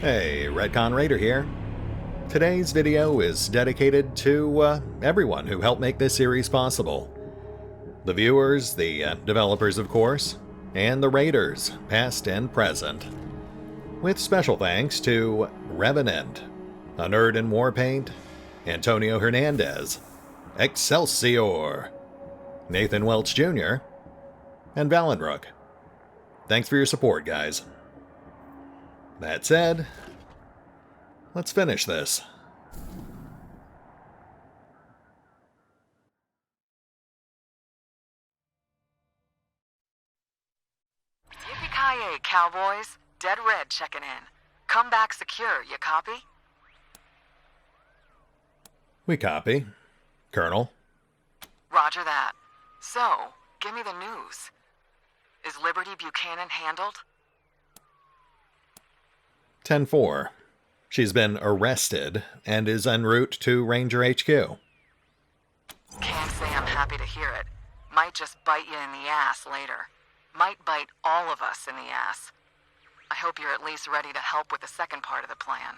Hey, Redcon Raider here. Today's video is dedicated to everyone who helped make this series possible. The viewers, the developers of course, and the raiders, past and present. With special thanks to Revenant, a nerd in Warpaint, Antonio Hernandez, Excelsior, Nathan Welch Jr., and Valenrook. Thanks for your support, guys. That said, let's finish this. Yippee-ki-yay, cowboys. Dead Red checking in. Come back secure, you copy? We copy. Colonel. Roger that. So, give me the news. Is Liberty Buchanan handled? 10-4. She's been arrested and is en route to Ranger HQ. Can't say I'm happy to hear it. Might just bite you in the ass later. Might bite all of us in the ass. I hope you're at least ready to help with the second part of the plan.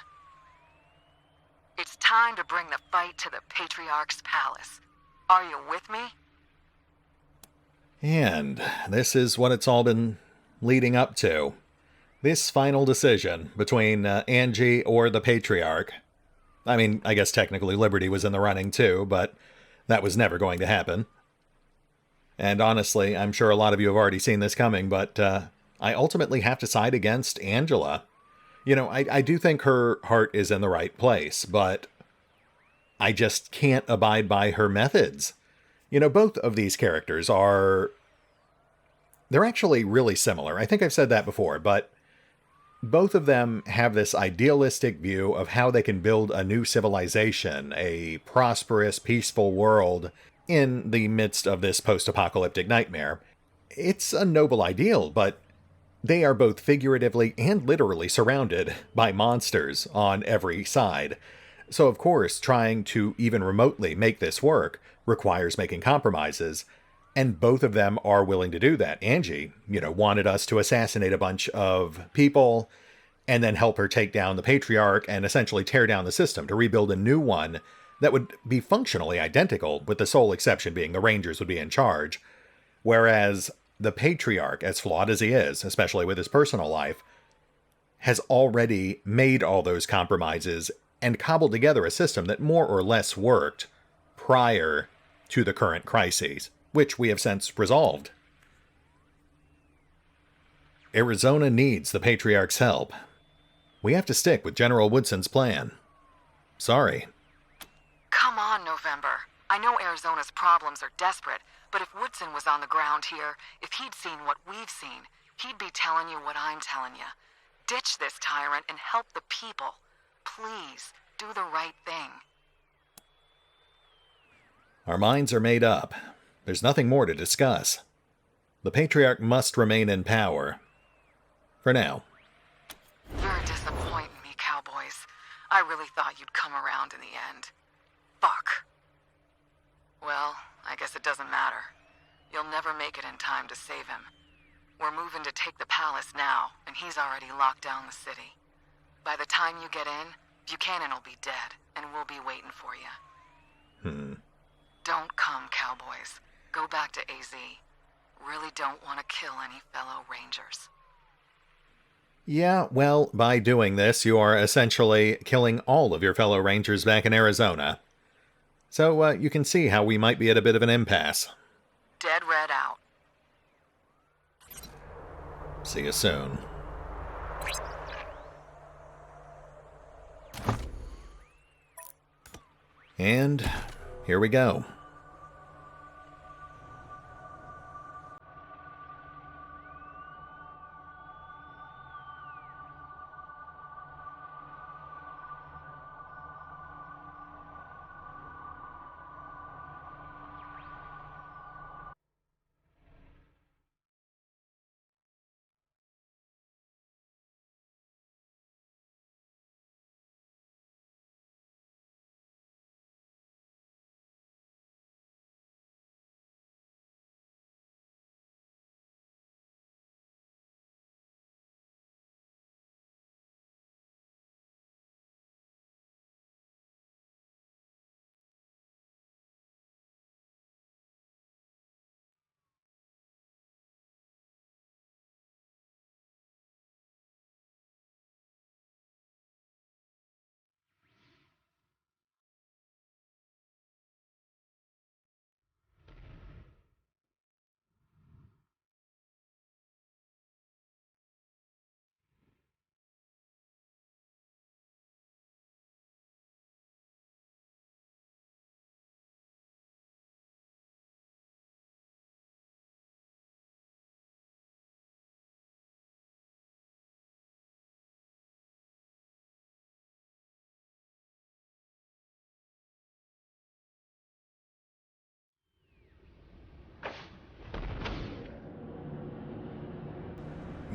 It's time to bring the fight to the Patriarch's palace. Are you with me? And this is what it's all been leading up to. This final decision between Angie or the Patriarch. I mean, I guess technically Liberty was in the running too, but that was never going to happen. And honestly, I'm sure a lot of you have already seen this coming, but I ultimately have to side against Angela. You know, I do think her heart is in the right place, but I just can't abide by her methods. You know, both of these characters they're actually really similar. I think I've said that before, but both of them have this idealistic view of how they can build a new civilization, a prosperous, peaceful world in the midst of this post-apocalyptic nightmare. It's a noble ideal, but they are both figuratively and literally surrounded by monsters on every side. So of course, trying to even remotely make this work requires making compromises, and both of them are willing to do that. Angie, wanted us to assassinate a bunch of people and then help her take down the Patriarch and essentially tear down the system to rebuild a new one that would be functionally identical, with the sole exception being the Rangers would be in charge. Whereas the Patriarch, as flawed as he is, especially with his personal life, has already made all those compromises and cobbled together a system that more or less worked prior to the current crises, which we have since resolved. Arizona needs the Patriarch's help. We have to stick with General Woodson's plan. Sorry. Come on, November. I know Arizona's problems are desperate, but if Woodson was on the ground here, if he'd seen what we've seen, he'd be telling you what I'm telling you. Ditch this tyrant and help the people. Please, do the right thing. Our minds are made up. There's nothing more to discuss. The Patriarch must remain in power. For now. You're disappointing me, cowboys. I really thought you'd come around in the end. Fuck. Well, I guess it doesn't matter. You'll never make it in time to save him. We're moving to take the palace now, and he's already locked down the city. By the time you get in, Buchanan will be dead, and we'll be waiting for you. Don't come, cowboys. Go back to AZ. Really don't want to kill any fellow Rangers. Yeah, well, by doing this, you are essentially killing all of your fellow Rangers back in Arizona. So you can see how we might be at a bit of an impasse. Dead Red out. See you soon. And here we go.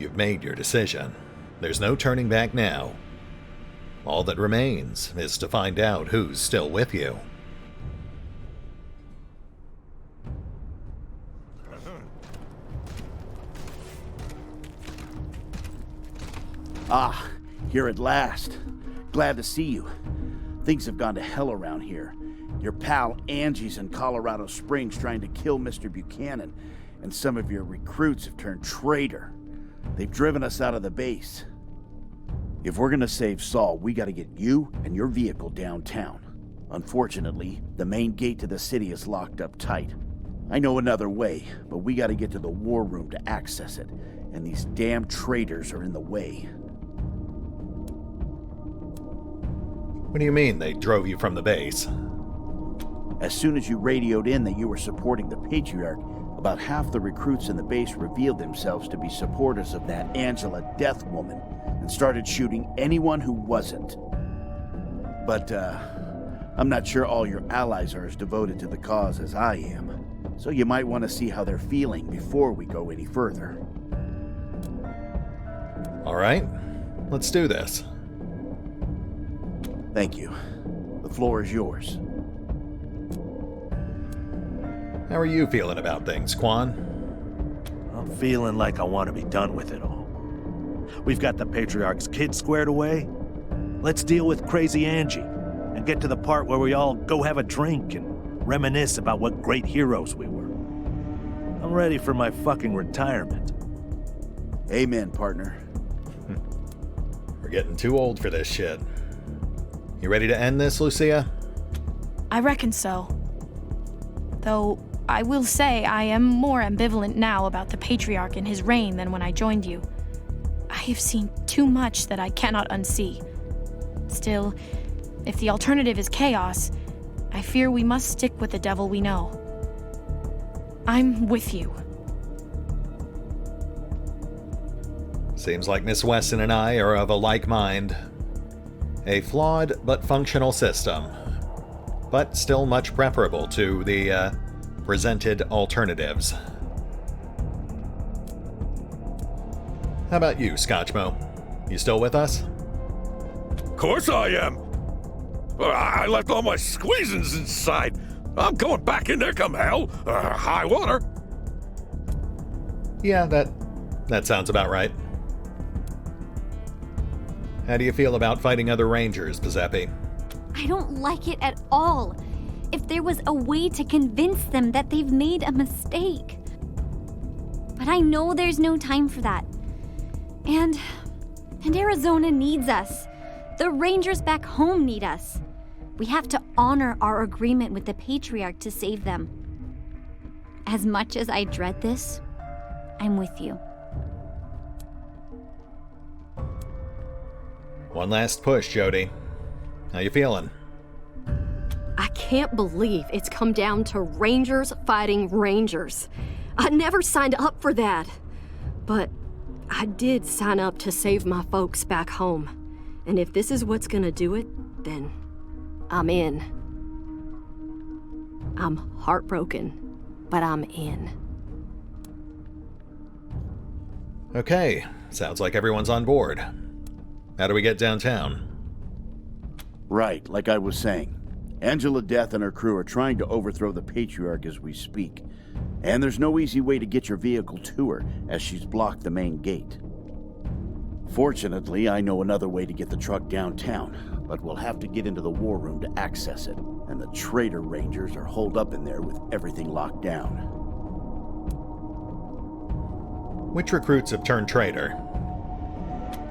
You've made your decision. There's no turning back now. All that remains is to find out who's still with you. Ah, here at last. Glad to see you. Things have gone to hell around here. Your pal Angie's in Colorado Springs trying to kill Mr. Buchanan, and some of your recruits have turned traitor. They've driven us out of the base. If we're gonna save Saul, we gotta get you and your vehicle downtown. Unfortunately, the main gate to the city is locked up tight. I know another way, but we gotta get to the war room to access it, and these damn traitors are in the way. What do you mean they drove you from the base? As soon as you radioed in that you were supporting the Patriarch, about half the recruits in the base revealed themselves to be supporters of that Angela Deth woman and started shooting anyone who wasn't. But, I'm not sure all your allies are as devoted to the cause as I am, so you might want to see how they're feeling before we go any further. All right, let's do this. Thank you. The floor is yours. How are you feeling about things, Quan? I'm feeling like I want to be done with it all. We've got the Patriarch's kid squared away. Let's deal with crazy Angie and get to the part where we all go have a drink and reminisce about what great heroes we were. I'm ready for my fucking retirement. Amen, partner. We're getting too old for this shit. You ready to end this, Lucia? I reckon so. Though, I will say I am more ambivalent now about the Patriarch and his reign than when I joined you. I have seen too much that I cannot unsee. Still, if the alternative is chaos, I fear we must stick with the devil we know. I'm with you. Seems like Miss Weston and I are of a like mind. A flawed but functional system, but still much preferable to the presented alternatives. How about you, Scotchmo? You still with us? Of course I am. I left all my squeezins inside. I'm going back in there come hell, high water. Yeah, that sounds about right. How do you feel about fighting other Rangers, Giuseppe? I don't like it at all. If there was a way to convince them that they've made a mistake. But I know there's no time for that. And Arizona needs us. The Rangers back home need us. We have to honor our agreement with the Patriarch to save them. As much as I dread this, I'm with you. One last push, Jody. How you feeling? I can't believe it's come down to Rangers fighting Rangers. I never signed up for that. But I did sign up to save my folks back home. And if this is what's gonna do it, then I'm in. I'm heartbroken, but I'm in. Okay, sounds like everyone's on board. How do we get downtown? Right, like I was saying. Angela Deth and her crew are trying to overthrow the Patriarch as we speak. And there's no easy way to get your vehicle to her, as she's blocked the main gate. Fortunately, I know another way to get the truck downtown, but we'll have to get into the war room to access it, and the traitor Rangers are holed up in there with everything locked down. Which recruits have turned traitor?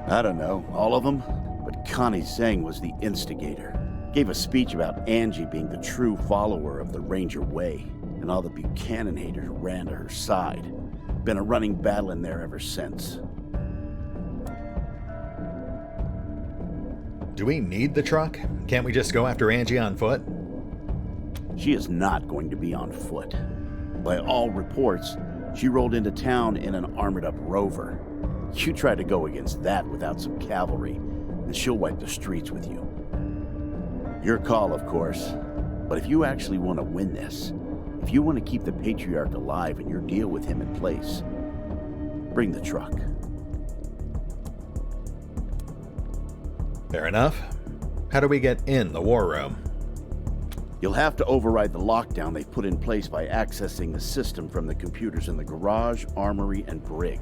I don't know, all of them? But Connie Zhang was the instigator. Gave a speech about Angie being the true follower of the Ranger way, and all the Buchanan haters ran to her side. Been a running battle in there ever since. Do we need the truck? Can't we just go after Angie on foot? She is not going to be on foot. By all reports, she rolled into town in an armored-up Rover. You try to go against that without some cavalry, and she'll wipe the streets with you. Your call, of course. But if you actually want to win this, if you want to keep the Patriarch alive and your deal with him in place, bring the truck. Fair enough. How do we get in the war room? You'll have to override the lockdown they've put in place by accessing the system from the computers in the garage, armory, and brig.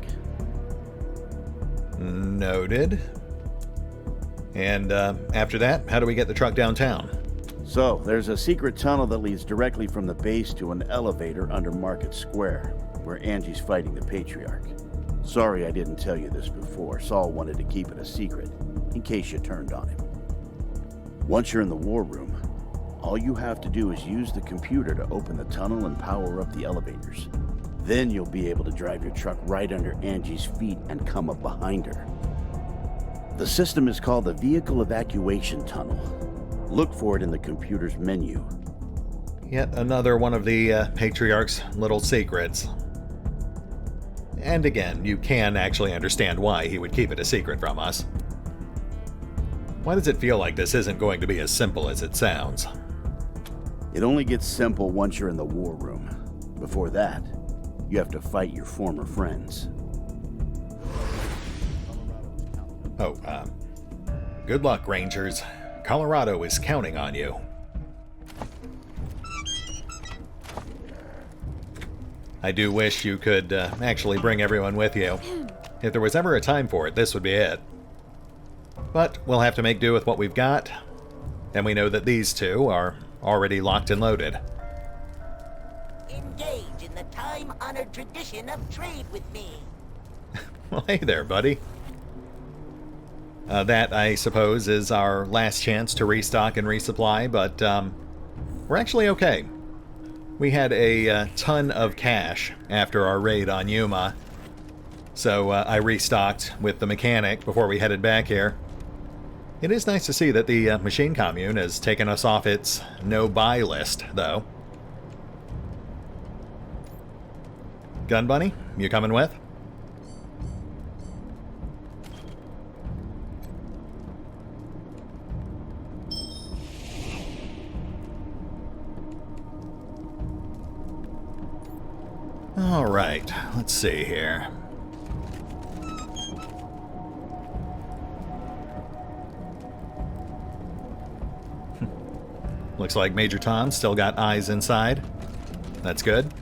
Noted. And after that, how do we get the truck downtown? So, there's a secret tunnel that leads directly from the base to an elevator under Market Square, where Angie's fighting the Patriarch. Sorry I didn't tell you this before. Saul wanted to keep it a secret, in case you turned on him. Once you're in the war room, all you have to do is use the computer to open the tunnel and power up the elevators. Then you'll be able to drive your truck right under Angie's feet and come up behind her. The system is called the Vehicle Evacuation Tunnel. Look for it in the computer's menu. Yet another one of the Patriarch's little secrets. And again, you can actually understand why he would keep it a secret from us. Why does it feel like this isn't going to be as simple as it sounds? It only gets simple once you're in the war room. Before that, you have to fight your former friends. Oh, good luck, Rangers. Colorado is counting on you. I do wish you could actually bring everyone with you. If there was ever a time for it, this would be it. But we'll have to make do with what we've got, and we know that these two are already locked and loaded. Engage in the time-honored tradition of trade with me. Well, hey there, buddy. That, I suppose, is our last chance to restock and resupply, but we're actually okay. We had a ton of cash after our raid on Yuma, so I restocked with the mechanic before we headed back here. It is nice to see that the machine commune has taken us off its no-buy list, though. Gun Bunny, you coming with? All right, let's see here. Looks like Major Tom's still got eyes inside. That's good.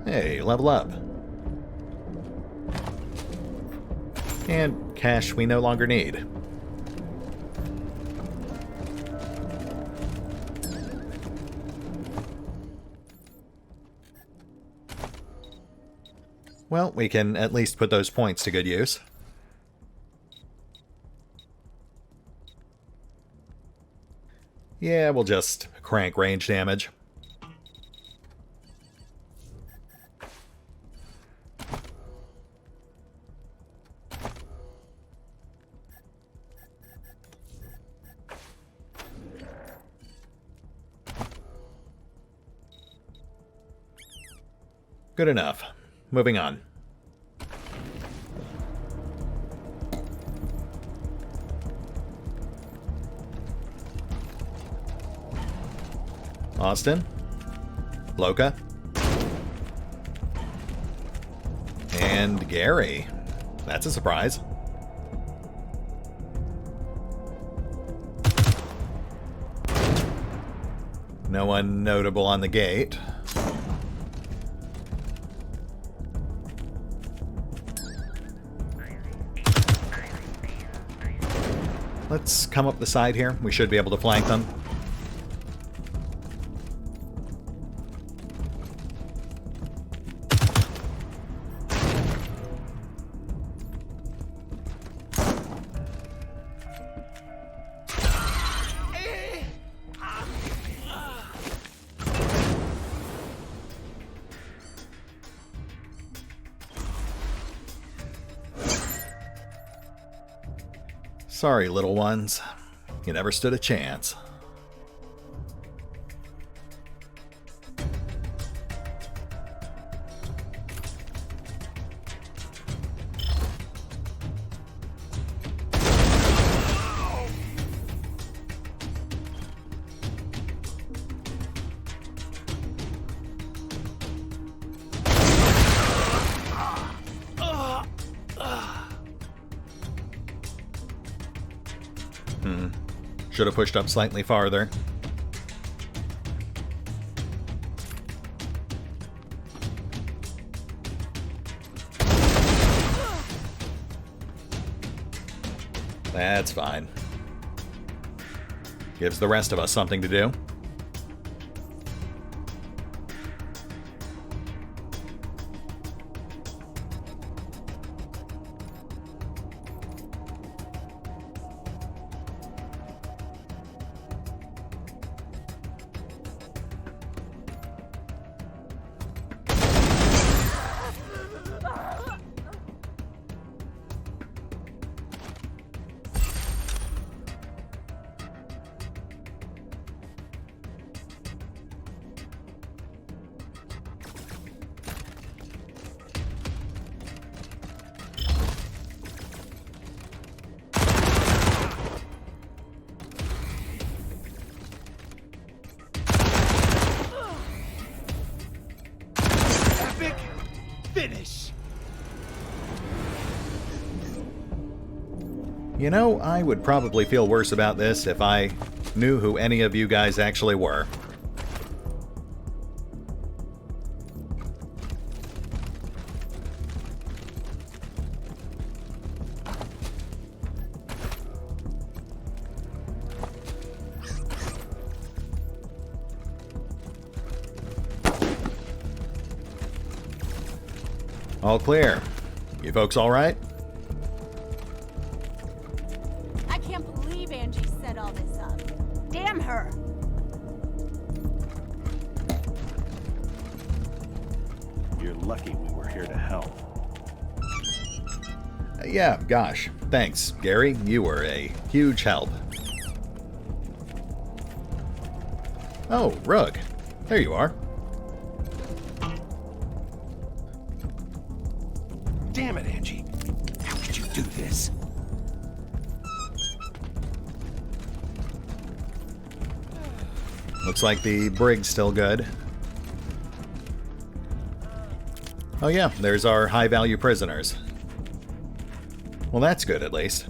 Hey, level up. And cash we no longer need. Well, we can at least put those points to good use. Yeah, we'll just crank range damage. Good enough. Moving on. Austin. Loka. And Gary. That's a surprise. No one notable on the gate. Let's come up the side here. We should be able to flank them. Sorry, little ones. You never stood a chance. Should have pushed up slightly farther. That's fine. Gives the rest of us something to do. Finish! You know, I would probably feel worse about this if I knew who any of you guys actually were. All clear. You folks all right? I can't believe Angie set all this up. Damn her! You're lucky we were here to help. Yeah, gosh. Thanks, Gary. You were a huge help. Oh, Rug. There you are. Damn it, Angie. How could you do this? Looks like the brig's still good. Oh yeah, there's our high-value prisoners. Well, that's good at least.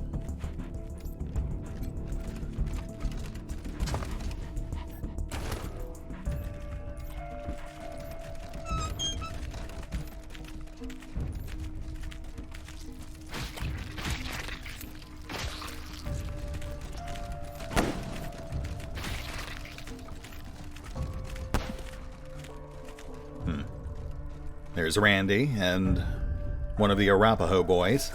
There's Randy and one of the Arapaho boys.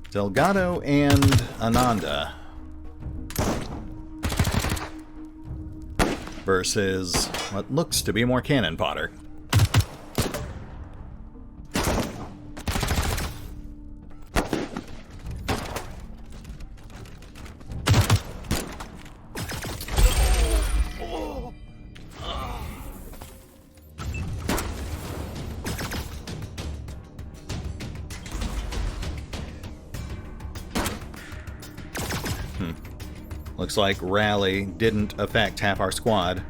Delgado and Ananda versus what looks to be more cannon fodder. Looks like Rally didn't affect half our squad.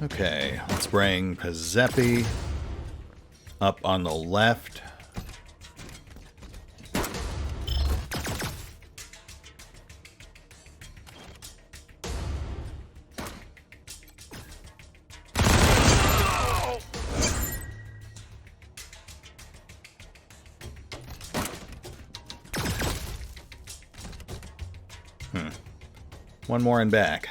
Okay, let's bring Pazepi up on the left. One more and back.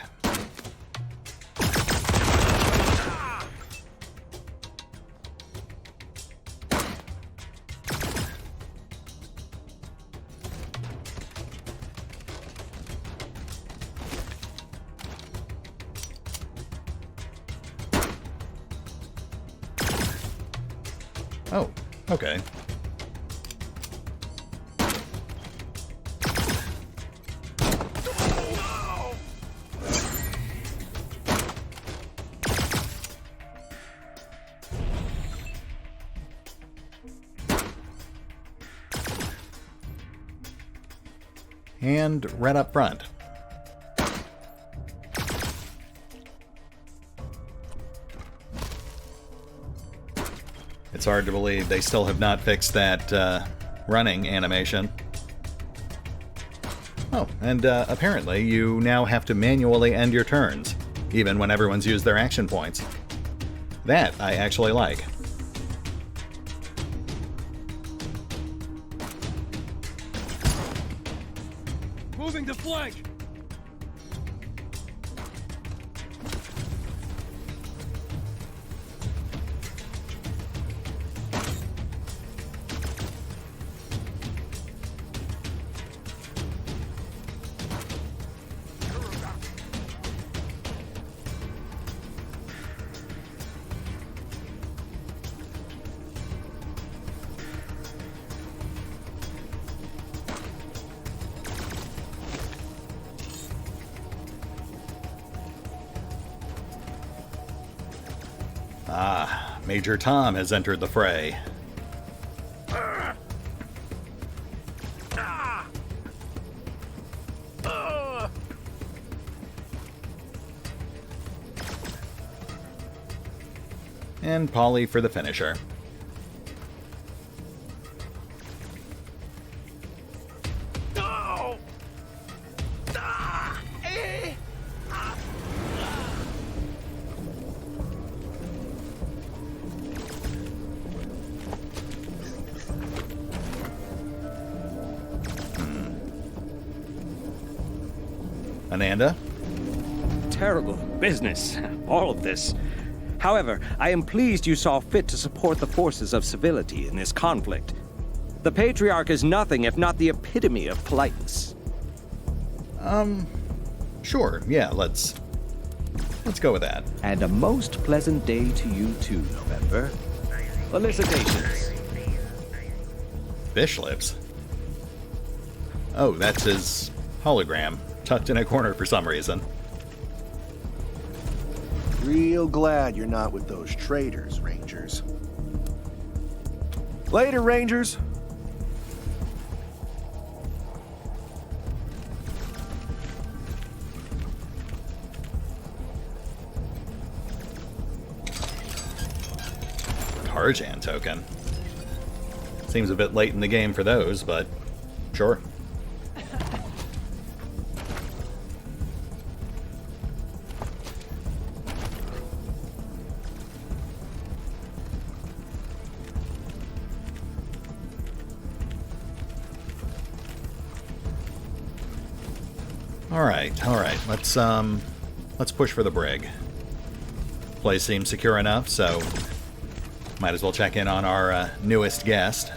Oh, okay. And right up front. It's hard to believe they still have not fixed that running animation. Oh, and apparently you now have to manually end your turns, even when everyone's used their action points. That I actually like. Moving to flank! Ah, Major Tom has entered the fray. And Polly for the finisher. Ananda? Terrible business, all of this. However, I am pleased you saw fit to support the forces of civility in this conflict. The Patriarch is nothing if not the epitome of politeness. Sure, yeah, let's go with that. And a most pleasant day to you too, November. Felicitations. Fish lips? Oh, that's his hologram, tucked in a corner for some reason. Real glad you're not with those traitors, Rangers. Later, Rangers. Tarjan token. Seems a bit late in the game for those, but sure. All right. Let's push for the brig. Place seems secure enough, so might as well check in on our newest guest.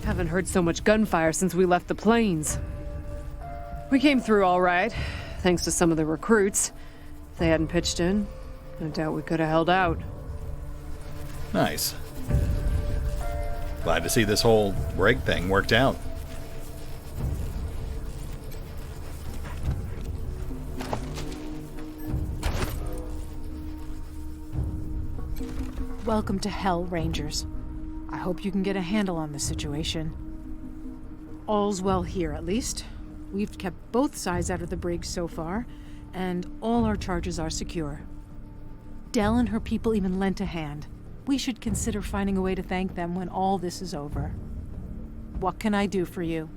Haven't heard so much gunfire since we left the plains. We came through all right, thanks to some of the recruits. If they hadn't pitched in, I doubt we could have held out. Nice. Glad to see this whole brig thing worked out. Welcome to Hell, Rangers. I hope you can get a handle on the situation. All's well here, at least. We've kept both sides out of the brig so far, and all our charges are secure. Dell and her people even lent a hand. We should consider finding a way to thank them when all this is over. What can I do for you?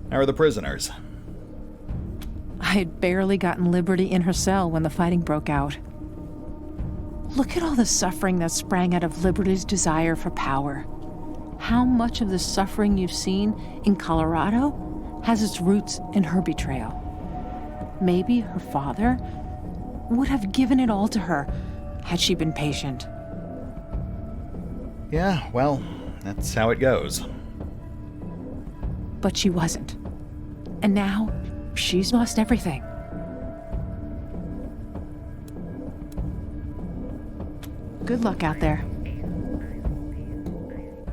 How are the prisoners? I had barely gotten Liberty in her cell when the fighting broke out. Look at all the suffering that sprang out of Liberty's desire for power. how much of the suffering you've seen in Colorado has its roots in her betrayal. Maybe her father would have given it all to her had she been patient. Yeah, well, that's how it goes. But she wasn't. And now, she's lost everything. Good luck out there.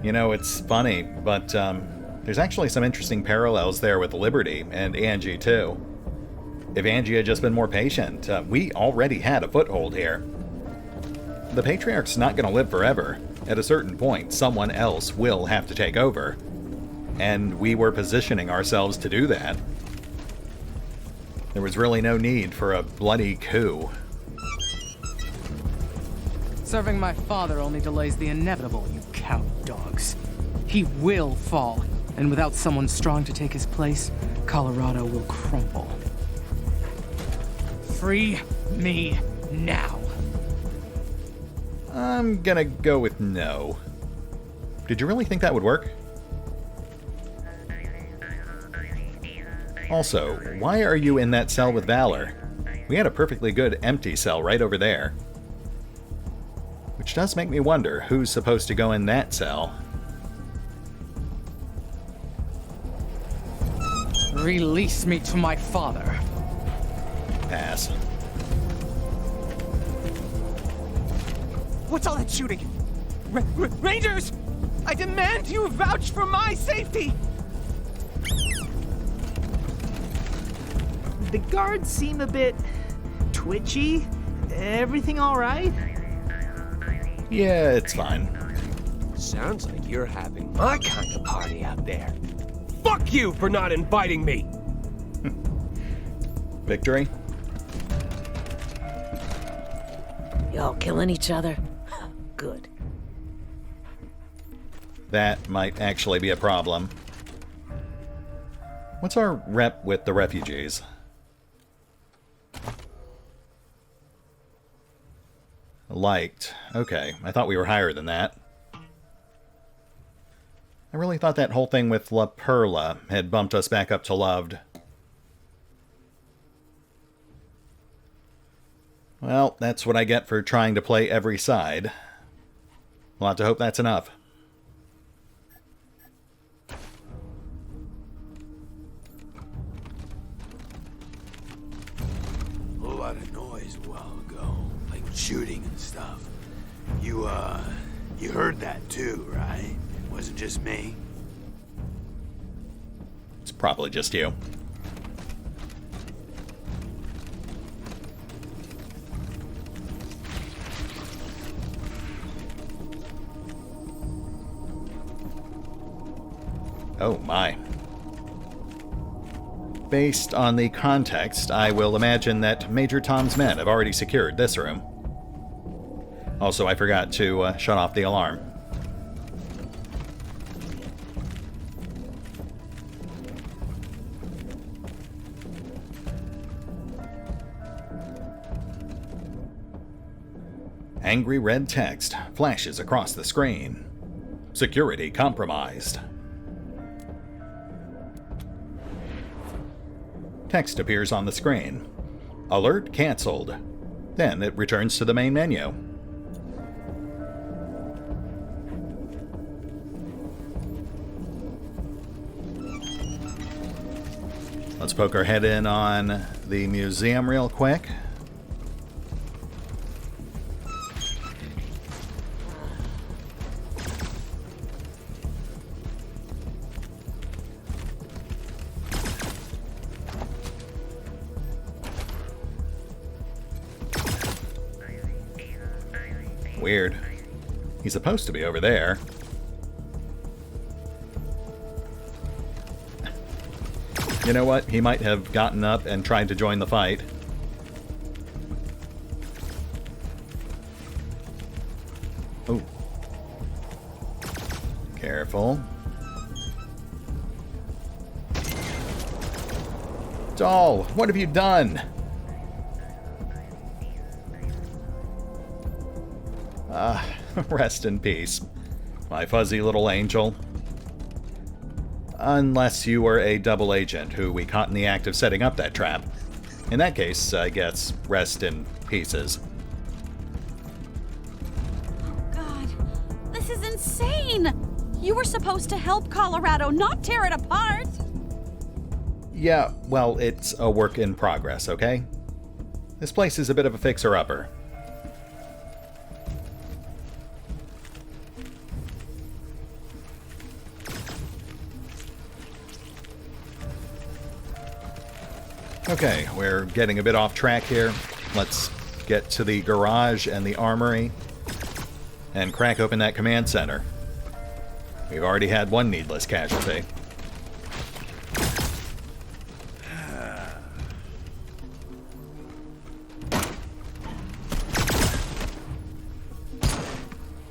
You know, it's funny, but there's actually some interesting parallels there with Liberty and Angie, too. If Angie had just been more patient, we already had a foothold here. The Patriarch's not going to live forever. At a certain point, someone else will have to take over. And we were positioning ourselves to do that. There was really no need for a bloody coup. Serving my father only delays the inevitable, you cow dogs. He will fall, and without someone strong to take his place, Colorado will crumble. Free me now. I'm gonna go with no. Did you really think that would work? Also, why are you in that cell with Valor? We had a perfectly good empty cell right over there. Which does make me wonder who's supposed to go in that cell. Release me to my father. Pass. What's all that shooting? Rangers! I demand you vouch for my safety! The guards seem a bit twitchy. Everything all right? Yeah, it's fine. Sounds like you're having my kind of party out there. Fuck you for not inviting me! Victory? Y'all killing each other? Good. That might actually be a problem. What's our rep with the refugees? Liked. Okay, I thought we were higher than that. I really thought that whole thing with La Perla had bumped us back up to loved. Well, that's what I get for trying to play every side. We'll have to hope that's enough. A whole lot of noise a while ago, like shooting and stuff. You heard that too, right? It wasn't just me. It's probably just you. Oh my. Based on the context, I will imagine that Major Tom's men have already secured this room. Also, I forgot to shut off the alarm. Angry red text flashes across the screen. Security compromised. Text appears on the screen. Alert cancelled. Then it returns to the main menu. Let's poke our head in on the museum real quick. Weird. He's supposed to be over there. You know what? He might have gotten up and tried to join the fight. Oh. Careful. Doll, what have you done? Rest in peace. my fuzzy little angel. Unless you were a double agent who we caught in the act of setting up that trap. In that case, I guess, rest in pieces. God, this is insane! You were supposed to help Colorado, not tear it apart! Yeah, well, it's a work in progress, okay? This place is a bit of a fixer-upper. Okay, we're getting a bit off track here. Let's get to the garage and the armory and crack open that command center. We've already had one needless casualty.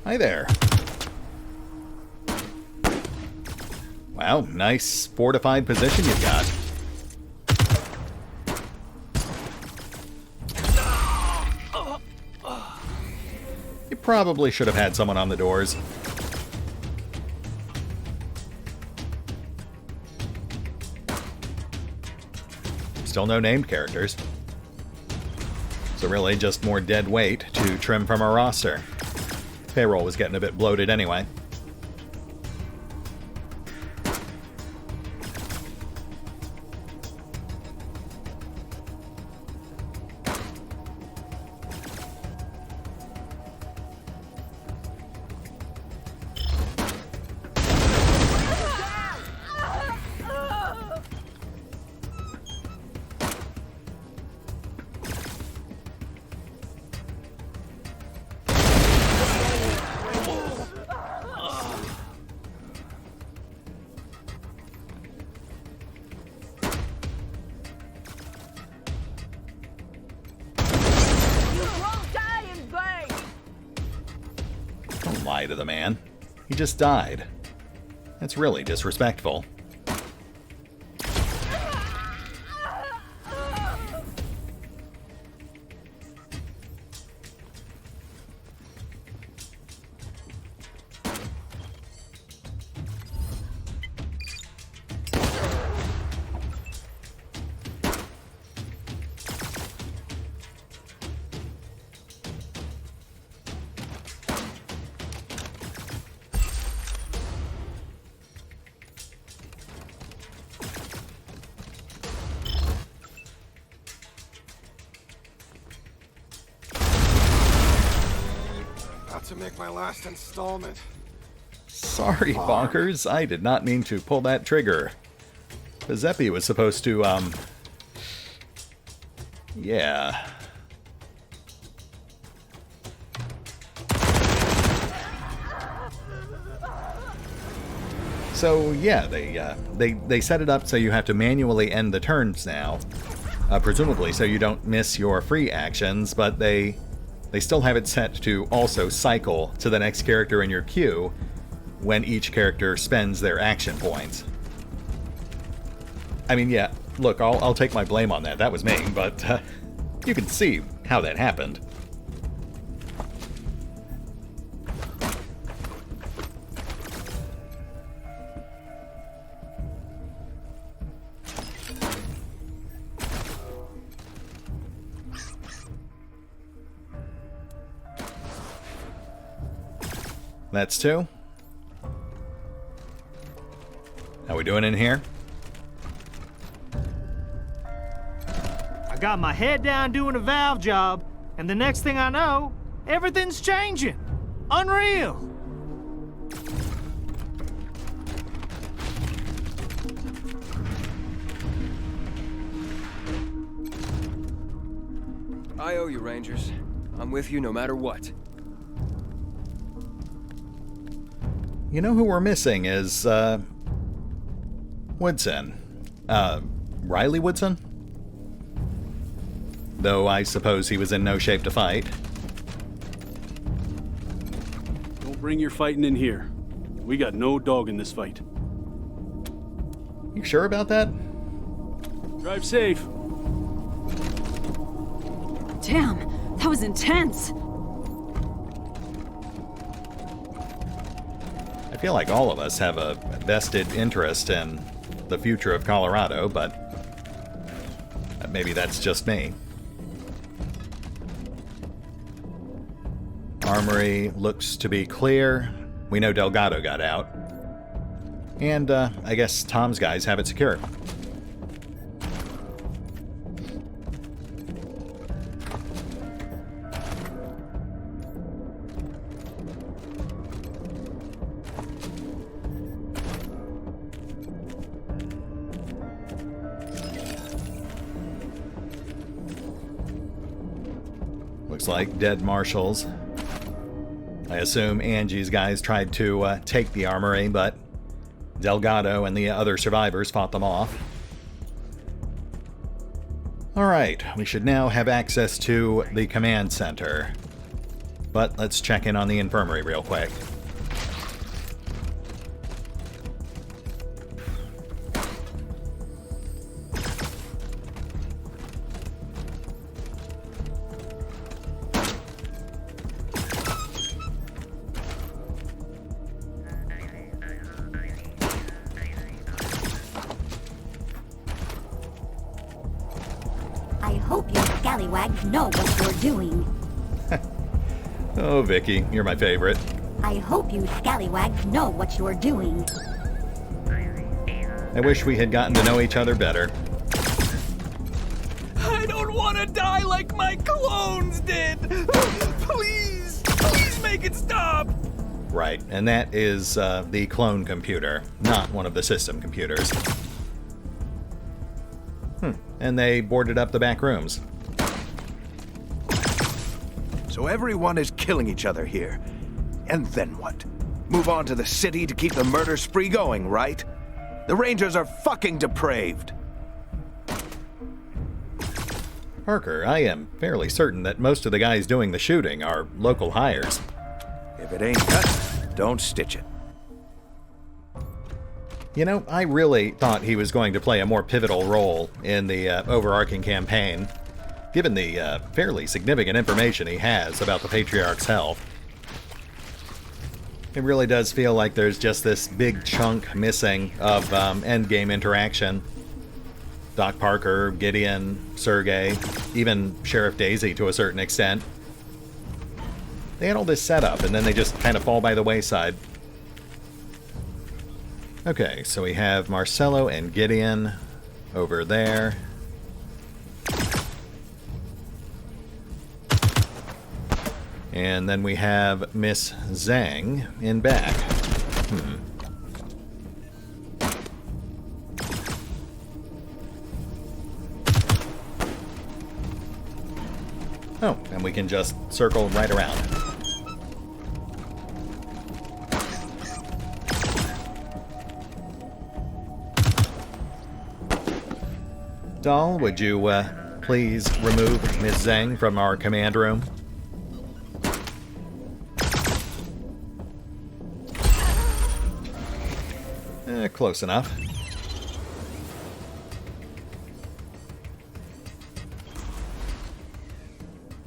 Hi there. Wow, nice fortified position you've got. You probably should have had someone on the doors. Still no named characters. So really just more dead weight to trim from our roster. Payroll was getting a bit bloated anyway. Lie to the man. He just died. That's really disrespectful. To make my last installment. Sorry, Bonkers. I did not mean to pull that trigger. Giuseppe was supposed to, yeah. So, yeah, they set it up so you have to manually end the turns now. Presumably so you don't miss your free actions, but they still have it set to also cycle to the next character in your queue when each character spends their action points. I mean, yeah, look, I'll take my blame on that. That was me, but you can see how that happened. That's two. How we doing in here? I got my head down doing a valve job, and the next thing I know, everything's changing. Unreal. I owe you, Rangers. I'm with you no matter what. You know who we're missing is, Woodson. Riley Woodson? Though I suppose he was in no shape to fight. Don't bring your fighting in here. We got no dog in this fight. You sure about that? Drive safe. Damn, that was intense. feel like all of us have a vested interest in the future of Colorado, but maybe that's just me. Armory looks to be clear. We know Delgado got out. And I guess Tom's guys have it secure. Looks like dead marshals. I assume Angie's guys tried to take the armory, but Delgado and the other survivors fought them off. Alright, we should now have access to the command center. But let's check in on the infirmary real quick. I hope you scallywags know what you're doing. Oh, Vicky, you're my favorite. I hope you scallywags know what you're doing. I wish we had gotten to know each other better. I don't want to die like my clones did! Please! Please make it stop! Right, and that is the clone computer, not one of the system computers. And they boarded up the back rooms. So everyone is killing each other here. And then what? Move on to the city to keep the murder spree going, right? The Rangers are fucking depraved. Parker, I am fairly certain that most of the guys doing the shooting are local hires. If it ain't cut, don't stitch it. You know, I really thought he was going to play a more pivotal role in the overarching campaign, given the fairly significant information he has about the Patriarch's health. It really does feel like there's just this big chunk missing of endgame interaction. Doc Parker, Gideon, Sergei, even Sheriff Daisy to a certain extent. They had all this setup, and then they just kind of fall by the wayside. Okay, so we have Marcello and Gideon over there. And then we have Miss Zhang in back. Oh, and we can just circle right around. Doll, would you please remove Ms. Zhang from our command room? Close enough.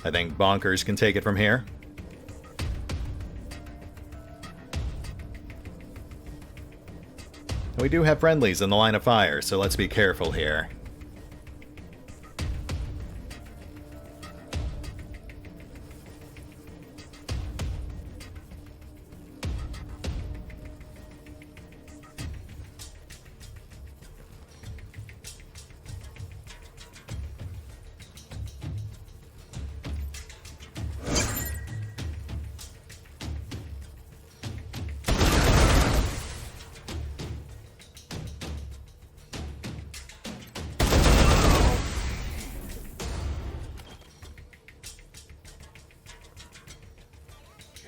I think Bonkers can take it from here. We do have friendlies in the line of fire, so let's be careful here.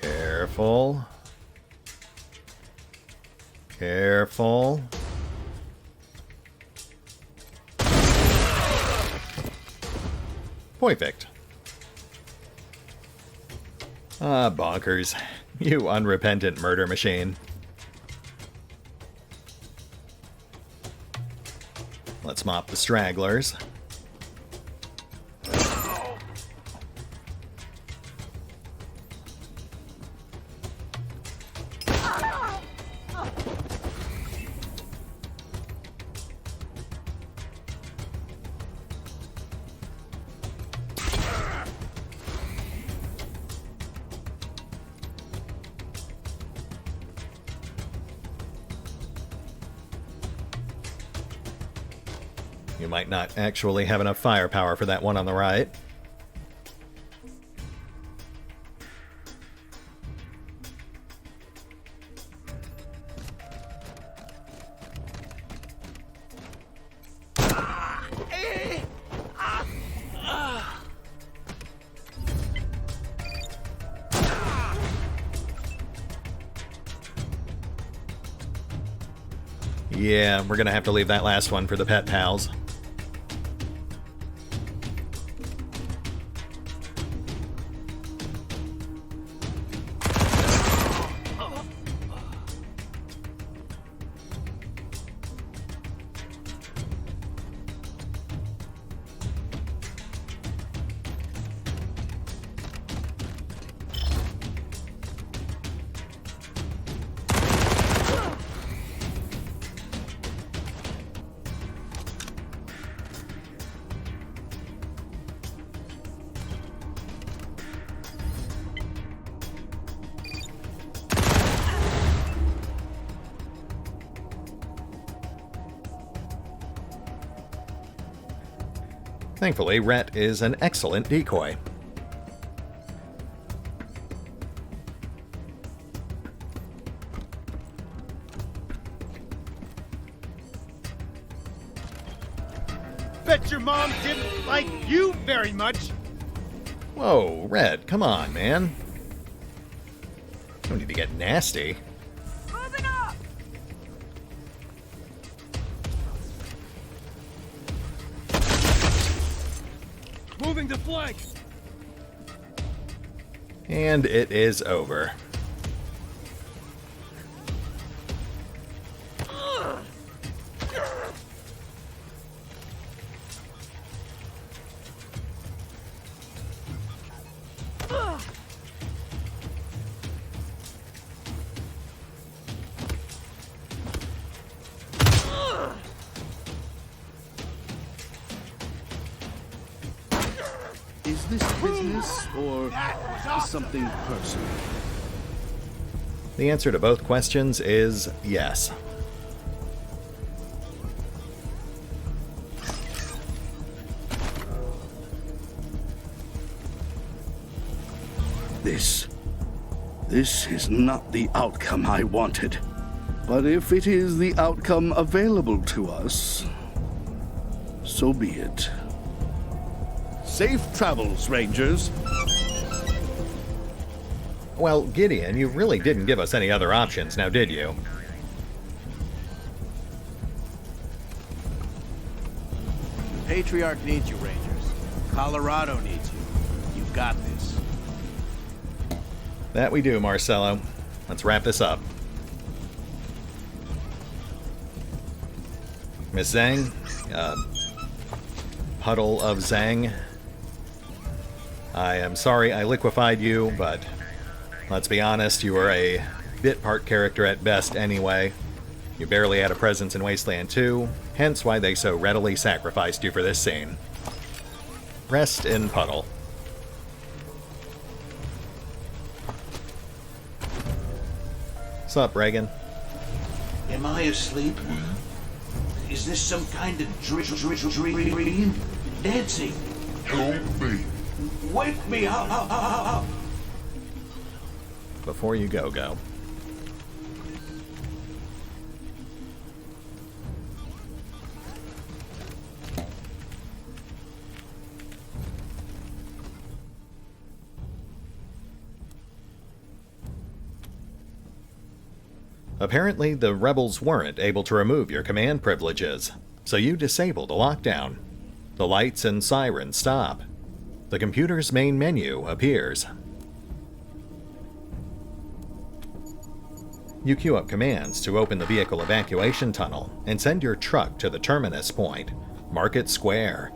Careful. Careful. Perfect. Ah, Bonkers. You unrepentant murder machine. Let's mop the stragglers. You might not actually have enough firepower for that one on the right. Yeah, we're gonna have to leave that last one for the pet pals. Thankfully, Rhett is an excellent decoy. Bet your mom didn't like you very much. Whoa, Red, come on, man. Don't need to get nasty. Moving up. Moving to flank. And it is over. Is this business or something personal? The answer to both questions is yes. This is not the outcome I wanted. But if it is the outcome available to us, so be it. Safe travels, Rangers. Well, Gideon, you really didn't give us any other options, now did you? Patriarch needs you, Rangers. Colorado needs you. You've got this. That we do, Marcelo. Let's wrap this up. Miss Zhang, Puddle of Zhang, I am sorry I liquefied you, but let's be honest, you were a bit part character at best anyway. You barely had a presence in Wasteland 2, hence why they so readily sacrificed you for this scene. Rest in Puddle. Sup, Reagan? Am I asleep? Is this some kind of dream? Dancing? Help me. Wake me up. Before you go. Apparently, the rebels weren't able to remove your command privileges, so you disable the lockdown. The lights and sirens stop. The computer's main menu appears. You queue up commands to open the vehicle evacuation tunnel and send your truck to the terminus point, Market Square.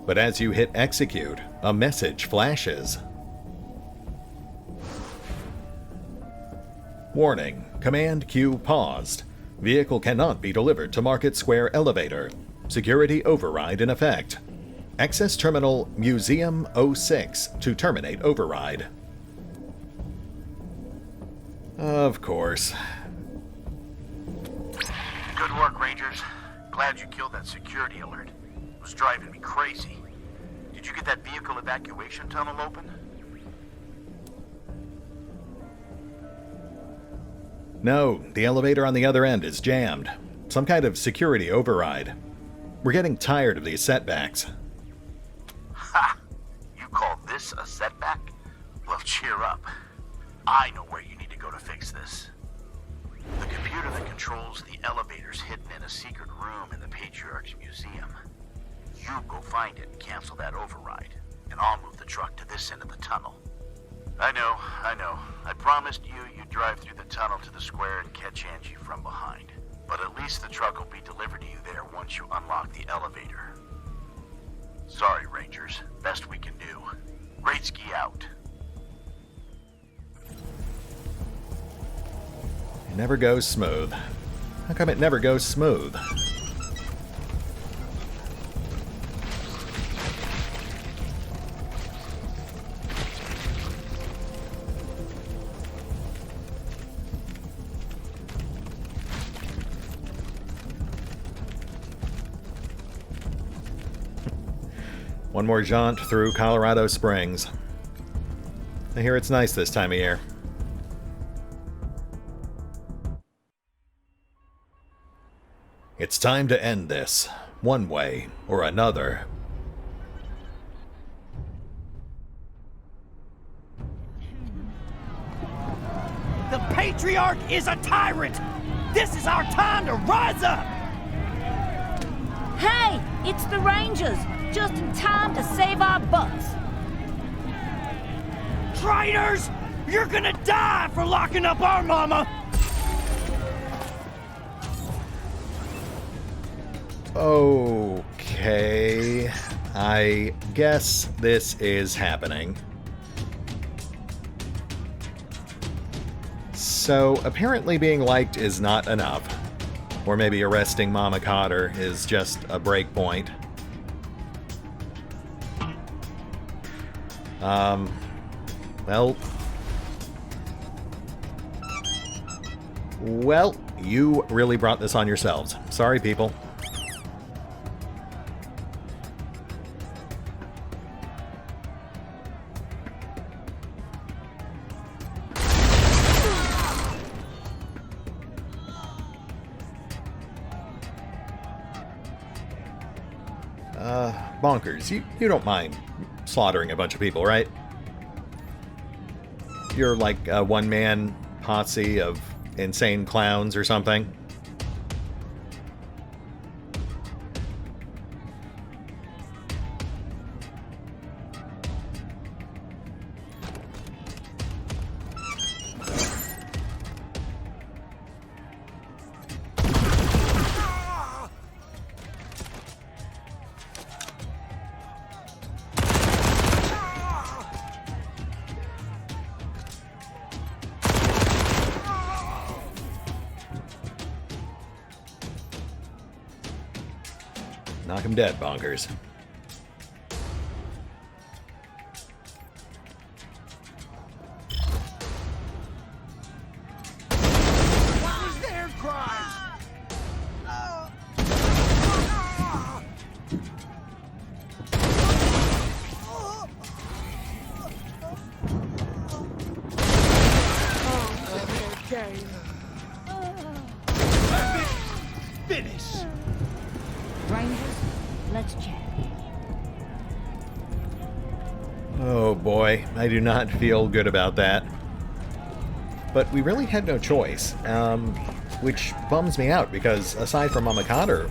But as you hit execute, a message flashes. Warning, command queue paused. Vehicle cannot be delivered to Market Square elevator. Security override in effect. Access terminal Museum 06 to terminate override. Of course. Good work, Rangers. Glad you killed that security alert. was driving me crazy. Did you get that vehicle evacuation tunnel open? No, the elevator on the other end is jammed. Some kind of security override. We're getting tired of these setbacks. Ha! You call this a setback? Well, cheer up. I know where you need to go to fix this. The computer that controls the elevator's hidden in a secret room in the Patriarch's museum. You go find it and cancel that override, and I'll move the truck to this end of the tunnel. I know. I promised you you'd drive through the tunnel to the square and catch Angie from behind. But at least the truck will be delivered to you there once you unlock the elevator. Sorry, Rangers. Best we can do. Greatski out. It never goes smooth. How come it never goes smooth? One more jaunt through Colorado Springs. I hear it's nice this time of year. It's time to end this, one way or another. The Patriarch is a tyrant! This is our time to rise up! Hey, it's the Rangers! Just in time to save our butts. Traitors! You're gonna die for locking up our mama! Okay, I guess this is happening. So, apparently being liked is not enough. Or maybe arresting Mama Cotter is just a break point. Well, you really brought this on yourselves. Sorry, people. Bonkers, you don't mind slaughtering a bunch of people, right? You're like a one-man posse of insane clowns or something? Knock him dead, Bonkers. What was their crime? Okay. Finish. Rangers, let's chat. Oh boy, I do not feel good about that. But we really had no choice, which bums me out because aside from Mama Cotter,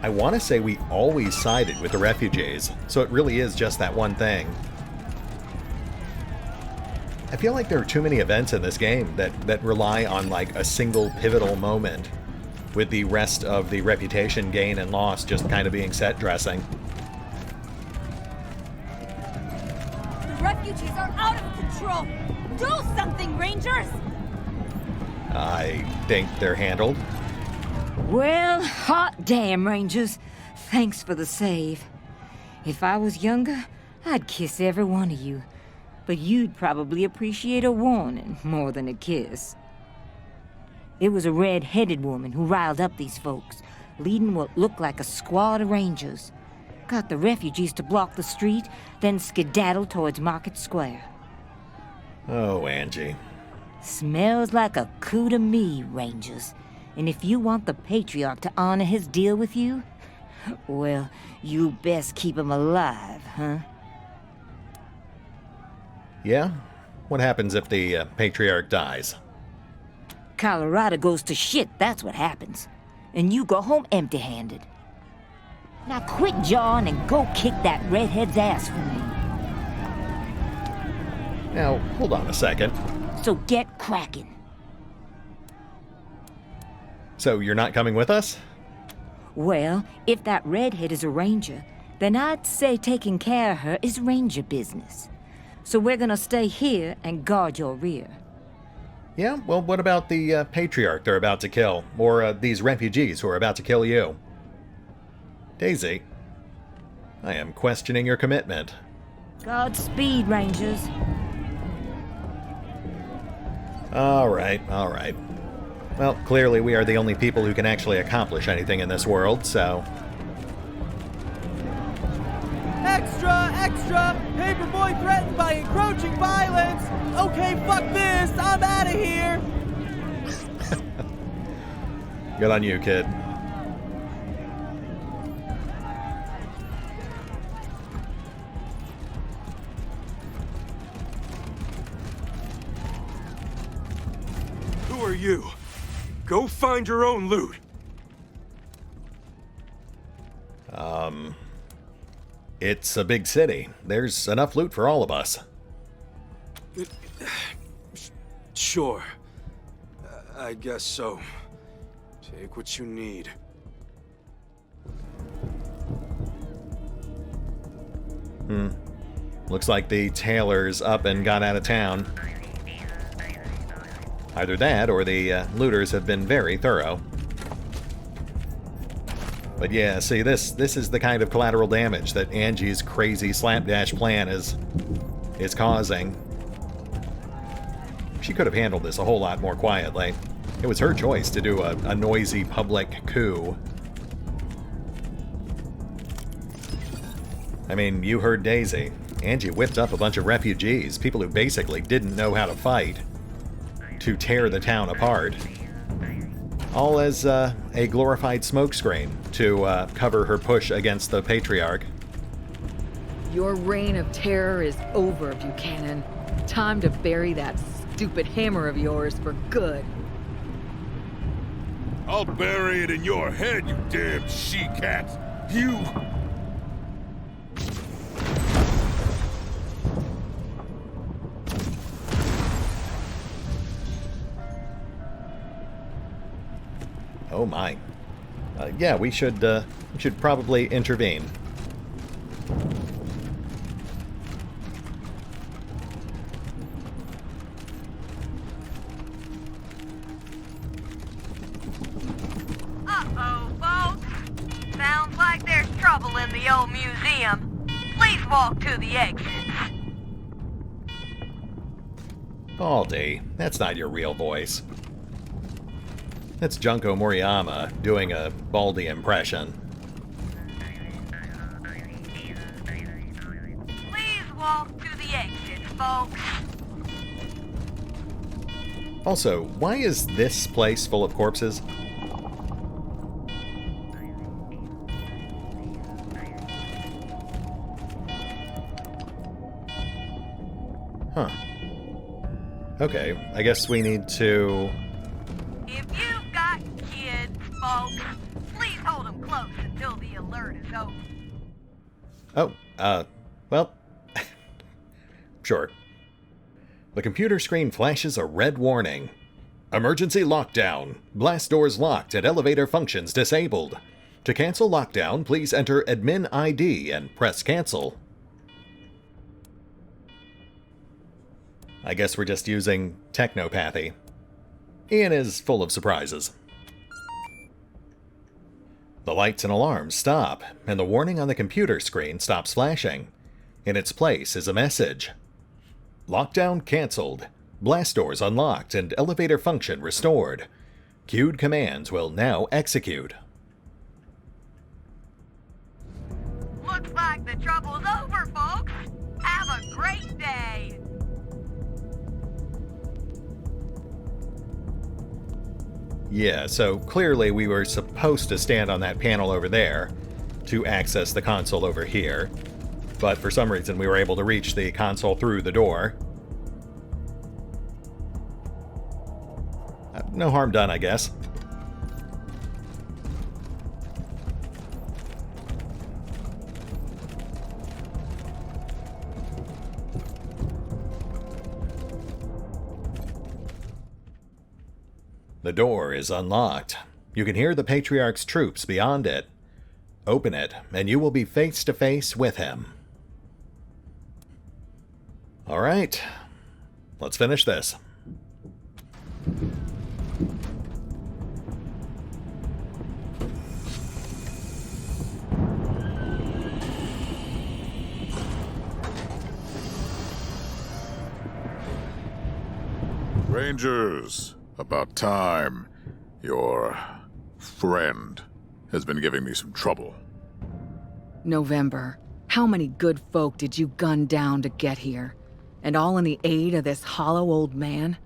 I want to say we always sided with the refugees, so it really is just that one thing. I feel like there are too many events in this game that rely on like a single pivotal moment, with the rest of the reputation gain and loss just kind of being set dressing. The refugees are out of control! Do something, Rangers! I think they're handled. Well, hot damn, Rangers. Thanks for the save. If I was younger, I'd kiss every one of you. But you'd probably appreciate a warning more than a kiss. It was a red-headed woman who riled up these folks, leading what looked like a squad of Rangers. Got the refugees to block the street, then skedaddle towards Market Square. Oh, Angie. Smells like a coup to me, Rangers. And if you want the Patriarch to honor his deal with you, well, you best keep him alive, huh? Yeah? What happens if the Patriarch dies? Colorado goes to shit, that's what happens. And you go home empty-handed. Now quit jawing and go kick that redhead's ass for me. Now, hold on a second. So get cracking. So you're not coming with us? Well, if that redhead is a ranger, then I'd say taking care of her is ranger business. So we're gonna stay here and guard your rear. Yeah, well, what about the Patriarch they're about to kill? Or these refugees who are about to kill you? Daisy, I am questioning your commitment. Godspeed, Rangers. All right. Well, clearly we are the only people who can actually accomplish anything in this world, so... Extra! Extra! Paperboy threatened by encroaching violence! Okay, fuck this! I'm out of here! Good on you, kid. Who are you? Go find your own loot. It's a big city. There's enough loot for all of us. Sure. I guess so. Take what you need. Looks like the tailor's up and got out of town. Either that, or the looters have been very thorough. But yeah, see, this is the kind of collateral damage that Angie's crazy slapdash plan is causing. She could have handled this a whole lot more quietly. It was her choice to do a noisy public coup. I mean, you heard Daisy. Angie whipped up a bunch of refugees, people who basically didn't know how to fight, to tear the town apart. All as a glorified smokescreen to cover her push against the Patriarch. Your reign of terror is over, Buchanan. Time to bury that stupid hammer of yours for good. I'll bury it in your head, you damn she-cats! You... Oh my. Yeah, we should probably intervene. Uh-oh, folks. Sounds like there's trouble in the old museum. Please walk to the exits. Baldy, that's not your real voice. That's Junko Moriyama doing a Baldy impression. Please walk to the exits, folks. Also, why is this place full of corpses? Huh. Okay, I guess we need to... If you've got kids, folks, please hold them close until the alert is over. Oh, well... Sure. The computer screen flashes a red warning. Emergency lockdown. Blast doors locked and elevator functions disabled. To cancel lockdown, please enter admin ID and press cancel. I guess we're just using technopathy. Ian is full of surprises. The lights and alarms stop, and the warning on the computer screen stops flashing. In its place is a message. Lockdown canceled. Blast doors unlocked and elevator function restored. Queued commands will now execute. Looks trouble's over, folks. Have a great day. Yeah, so clearly we were supposed to stand on that panel over there to access the console over here, but for some reason we were able to reach the console through the door. No harm done, I guess. The door is unlocked. You can hear the Patriarch's troops beyond it. Open it, and you will be face to face with him. All right, let's finish this. Rangers, about time. Your friend has been giving me some trouble. November, how many good folk did you gun down to get here? And all in the aid of this hollow old man?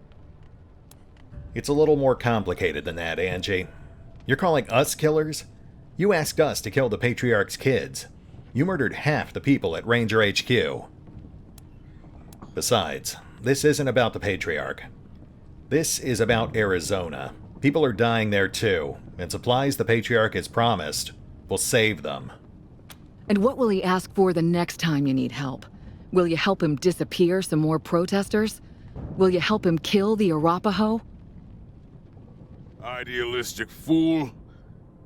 It's a little more complicated than that, Angie. You're calling us killers? You asked us to kill the Patriarch's kids. You murdered half the people at Ranger HQ. Besides, this isn't about the Patriarch. This is about Arizona. People are dying there too, and supplies the Patriarch has promised will save them. And what will he ask for the next time you need help? Will you help him disappear some more protesters? Will you help him kill the Arapaho? Idealistic fool.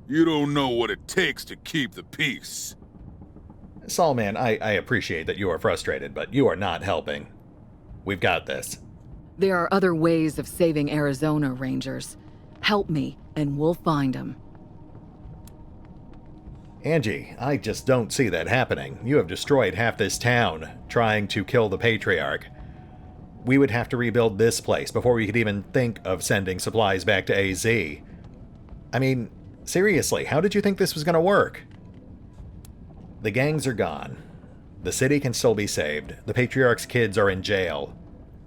You don't know what it takes to keep the peace. Solman, I appreciate that you are frustrated, but you are not helping. We've got this. There are other ways of saving Arizona, Rangers. Help me, and we'll find them. Angie, I just don't see that happening. You have destroyed half this town, trying to kill the Patriarch. We would have to rebuild this place before we could even think of sending supplies back to AZ. I mean, seriously, how did you think this was going to work? The gangs are gone. The city can still be saved. The Patriarch's kids are in jail.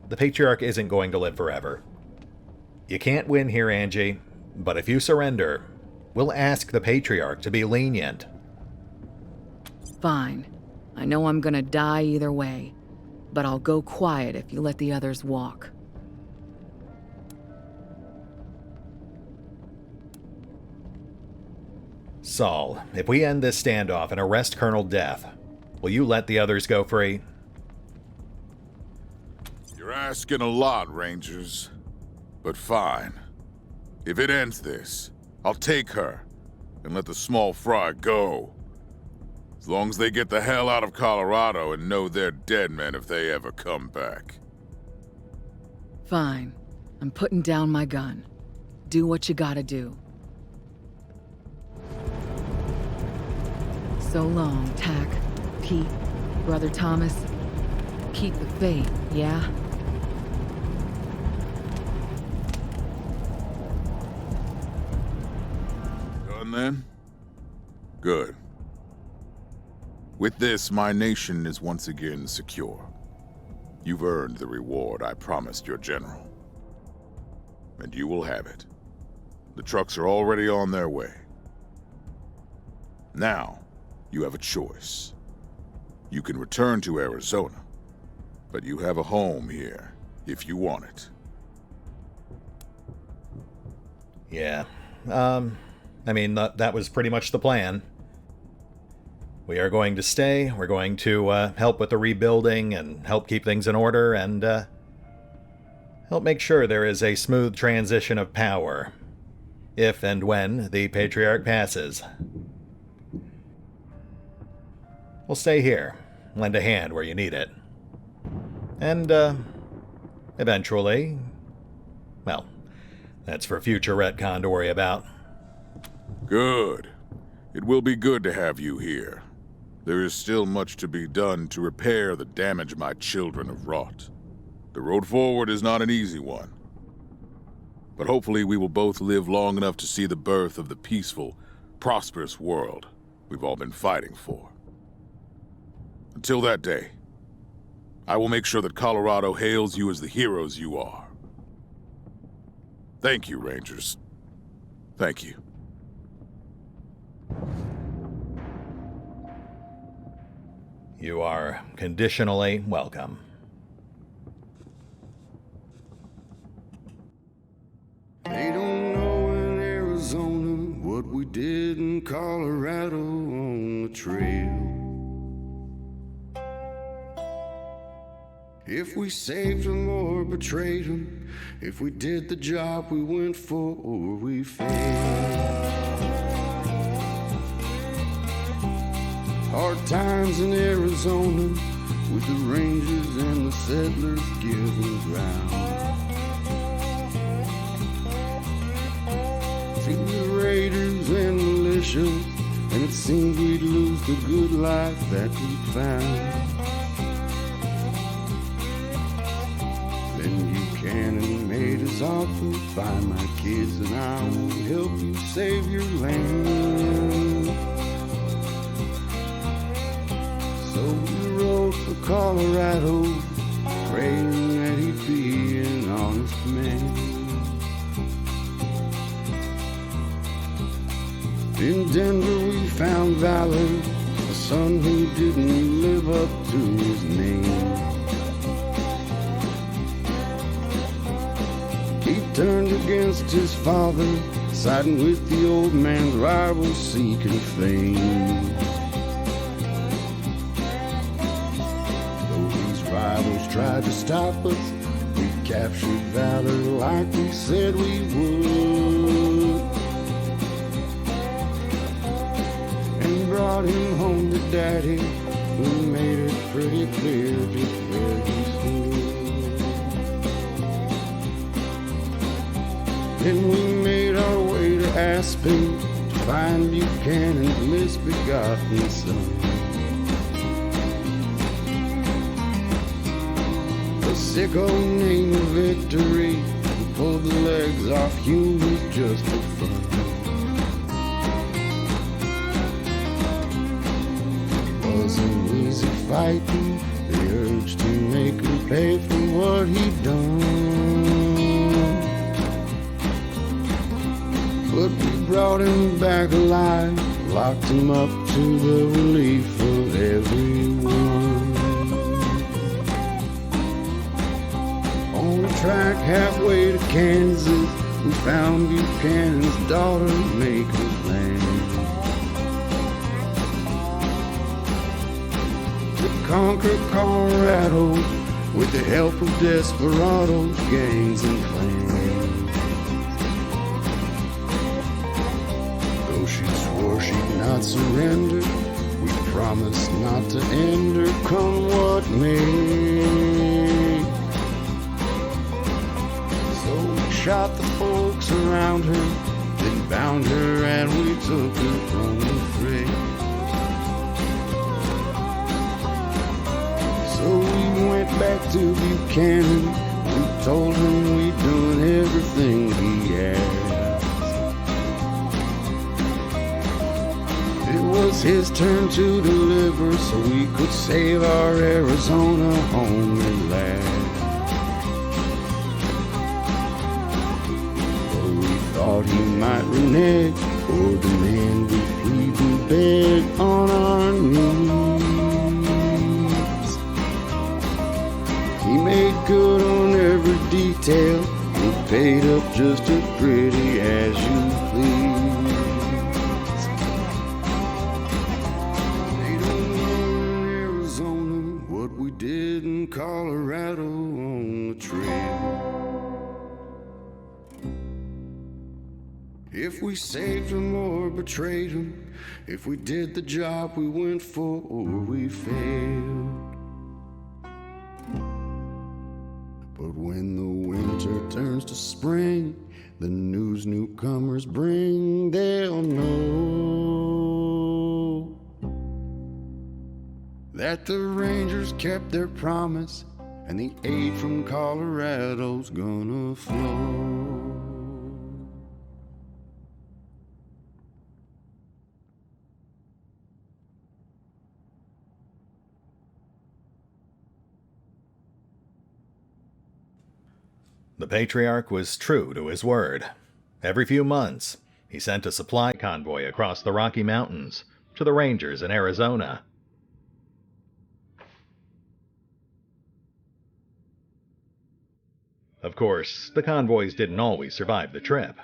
The Patriarch isn't going to live forever. You can't win here, Angie, but if you surrender, we'll ask the Patriarch to be lenient. Fine. I know I'm gonna die either way, but I'll go quiet if you let the others walk. Saul, if we end this standoff and arrest Colonel Deth, will you let the others go free? You're asking a lot, Rangers. But fine. If it ends this, I'll take her and let the small fry go. As long as they get the hell out of Colorado and know they're dead men if they ever come back. Fine. I'm putting down my gun. Do what you gotta do. So long, Tack, Pete, Brother Thomas. Keep the faith, yeah? Done then? Good. With this, my nation is once again secure. You've earned the reward I promised your general. And you will have it. The trucks are already on their way. Now, you have a choice. You can return to Arizona, but you have a home here, if you want it. Yeah. I mean, that was pretty much the plan. We are going to stay, we're going to help with the rebuilding and help keep things in order and help make sure there is a smooth transition of power, if and when the Patriarch passes. We'll stay here, lend a hand where you need it. And, eventually, well, that's for future retcon to worry about. Good. It will be good to have you here. There is still much to be done to repair the damage my children have wrought. The road forward is not an easy one. But hopefully we will both live long enough to see the birth of the peaceful, prosperous world we've all been fighting for. Until that day, I will make sure that Colorado hails you as the heroes you are. Thank you, Rangers. Thank you. You are conditionally welcome. They don't know in Arizona what we did in Colorado on the trail. If we saved them or betrayed them, if we did the job we went for or we failed. Hard times in Arizona with the Rangers and the settlers giving ground. Through the raiders and militias, and it seemed we'd lose the good life that we found. Then Buchanan made his offer, find my kids and I will help you save your land. So we rode for Colorado, praying that he'd be an honest man. In Denver we found valor, a son who didn't live up to his name. He turned against his father, siding with the old man's rivals seeking fame. Though these rivals tried to stop us, we captured valor like we said we would. Brought him home to Daddy, who made it pretty clear just where he stood. Then we made our way to Aspen to find Buchanan's misbegotten son. The sicko named Victory, who pulled the legs off humans just for fun. Wasn't easy fighting, the urge to make him pay for what he'd done. But we brought him back alive, locked him up to the relief of everyone. On a track halfway to Kansas, we found Buchanan's daughter making plans. Conquer Colorado with the help of desperados, gangs, and clans. Though she swore she'd not surrender, we promised not to end her, come what may. So we shot the folks around her, then bound her and we took her from the fray. So we went back to Buchanan, we told him we'd done everything he asked. It was his turn to deliver, so we could save our Arizona home at last. Though we thought he might renege or demand we plead and beg on our knees. He made good on every detail, he paid up just as pretty as you please. They don't know in Arizona what we did in Colorado on the trail. If we saved them or betrayed them, if we did the job we went for or we failed. But when the winter turns to spring, the news newcomers bring, they'll know that the Rangers kept their promise and the aid from Colorado's gonna flow. The Patriarch was true to his word. Every few months, he sent a supply convoy across the Rocky Mountains to the Rangers in Arizona. Of course, the convoys didn't always survive the trip,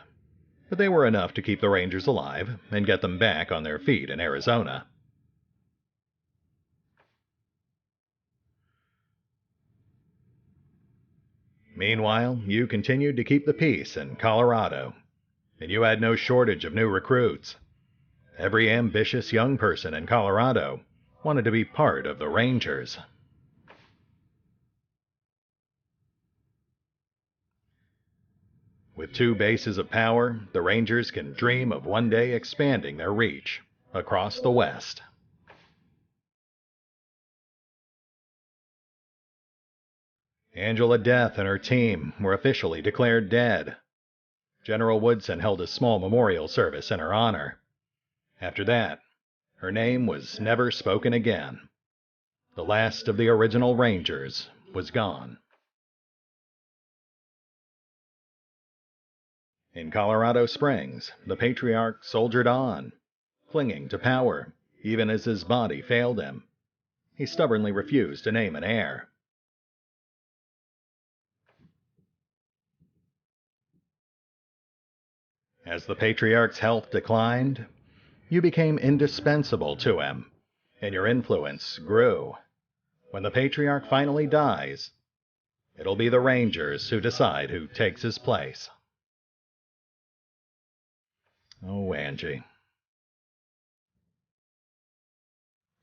but they were enough to keep the Rangers alive and get them back on their feet in Arizona. Meanwhile, you continued to keep the peace in Colorado, and you had no shortage of new recruits. Every ambitious young person in Colorado wanted to be part of the Rangers. With 2 bases of power, the Rangers can dream of one day expanding their reach across the West. Angela Deth and her team were officially declared dead. General Woodson held a small memorial service in her honor. After that, her name was never spoken again. The last of the original Rangers was gone. In Colorado Springs, the Patriarch soldiered on, clinging to power even as his body failed him. He stubbornly refused to name an heir. As the Patriarch's health declined, you became indispensable to him, and your influence grew. When the Patriarch finally dies, it'll be the Rangers who decide who takes his place. Oh, Angie.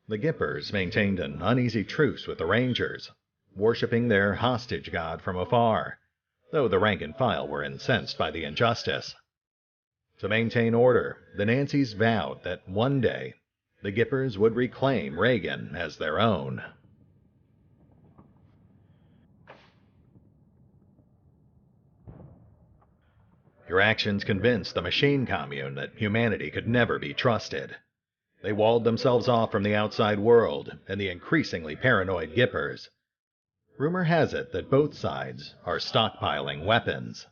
The Gippers maintained an uneasy truce with the Rangers, worshipping their hostage god from afar, though the rank and file were incensed by the injustice. To maintain order, the Nancys vowed that one day the Gippers would reclaim Reagan as their own. Your actions convinced the machine commune that humanity could never be trusted. They walled themselves off from the outside world and the increasingly paranoid Gippers. Rumor has it that both sides are stockpiling weapons.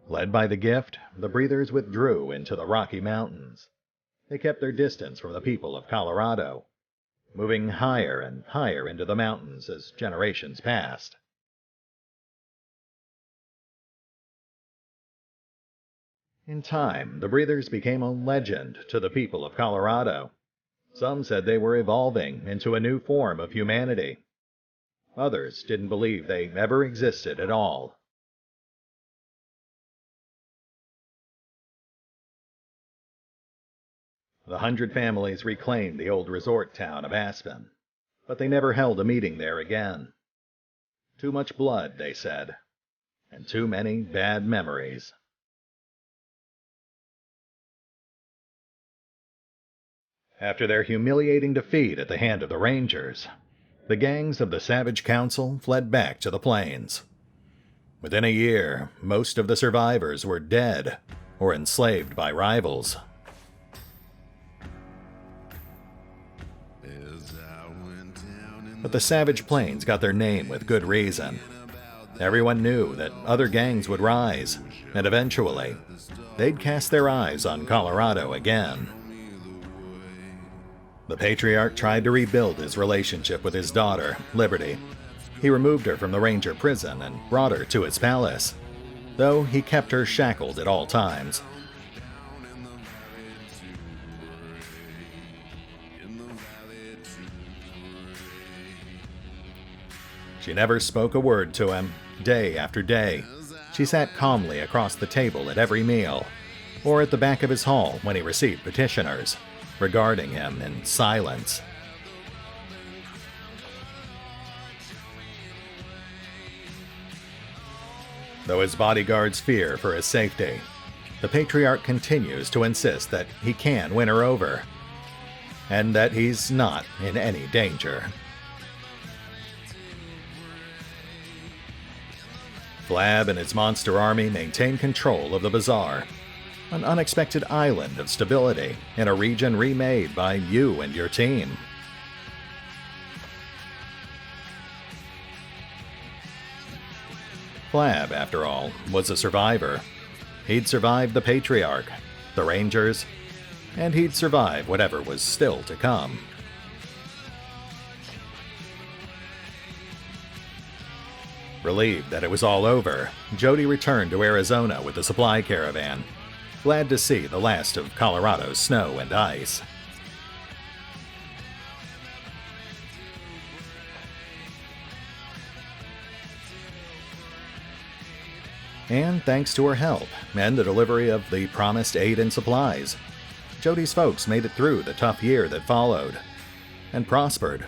Led by the Gift, the Breathers withdrew into the Rocky Mountains. They kept their distance from the people of Colorado, moving higher and higher into the mountains as generations passed. In time, the Breathers became a legend to the people of Colorado. Some said they were evolving into a new form of humanity. Others didn't believe they ever existed at all. The 100 families reclaimed the old resort town of Aspen, but they never held a meeting there again. Too much blood, they said, and too many bad memories. After their humiliating defeat at the hand of the Rangers, the gangs of the Savage Council fled back to the plains. Within a year, most of the survivors were dead or enslaved by rivals. But the Savage Plains got their name with good reason. Everyone knew that other gangs would rise, and eventually, they'd cast their eyes on Colorado again. The Patriarch tried to rebuild his relationship with his daughter, Liberty. He removed her from the Ranger prison and brought her to his palace, though he kept her shackled at all times. She never spoke a word to him, day after day. She sat calmly across the table at every meal, or at the back of his hall when he received petitioners, regarding him in silence. Though his bodyguards fear for his safety, the Patriarch continues to insist that he can win her over, and that he's not in any danger. Flab and his monster army maintain control of the Bazaar, an unexpected island of stability in a region remade by you and your team. Flab, after all, was a survivor. He'd survived the Patriarch, the Rangers, and he'd survive whatever was still to come. Relieved that it was all over, Jody returned to Arizona with the supply caravan, glad to see the last of Colorado's snow and ice. And thanks to her help and the delivery of the promised aid and supplies, Jody's folks made it through the tough year that followed, and prospered.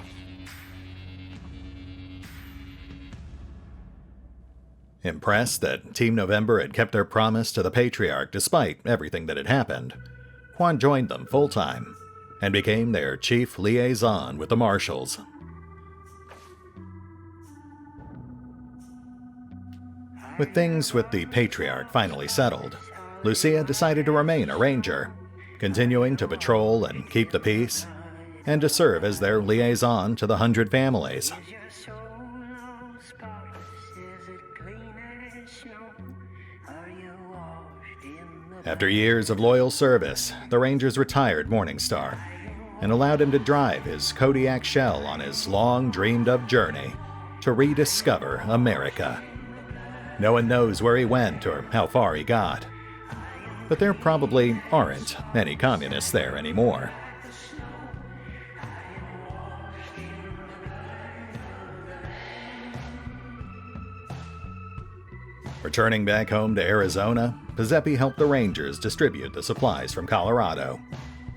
Impressed that Team November had kept their promise to the Patriarch despite everything that had happened, Quan joined them full-time and became their chief liaison with the Marshals. With things with the Patriarch finally settled, Lucia decided to remain a ranger, continuing to patrol and keep the peace, and to serve as their liaison to the 100 families. After years of loyal service, the Rangers retired Morningstar and allowed him to drive his Kodiak shell on his long dreamed-of journey to rediscover America. No one knows where he went or how far he got, but there probably aren't any communists there anymore. Returning back home to Arizona, Pizzepi helped the Rangers distribute the supplies from Colorado,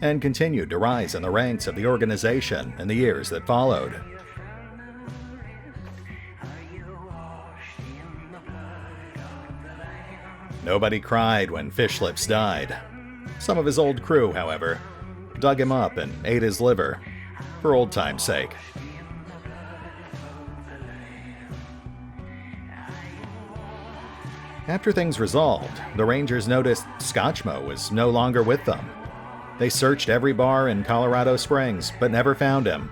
and continued to rise in the ranks of the organization in the years that followed. Nobody cried when Fish Lips died. Some of his old crew, however, dug him up and ate his liver, for old time's sake. After things resolved, the Rangers noticed Scotchmo was no longer with them. They searched every bar in Colorado Springs, but never found him.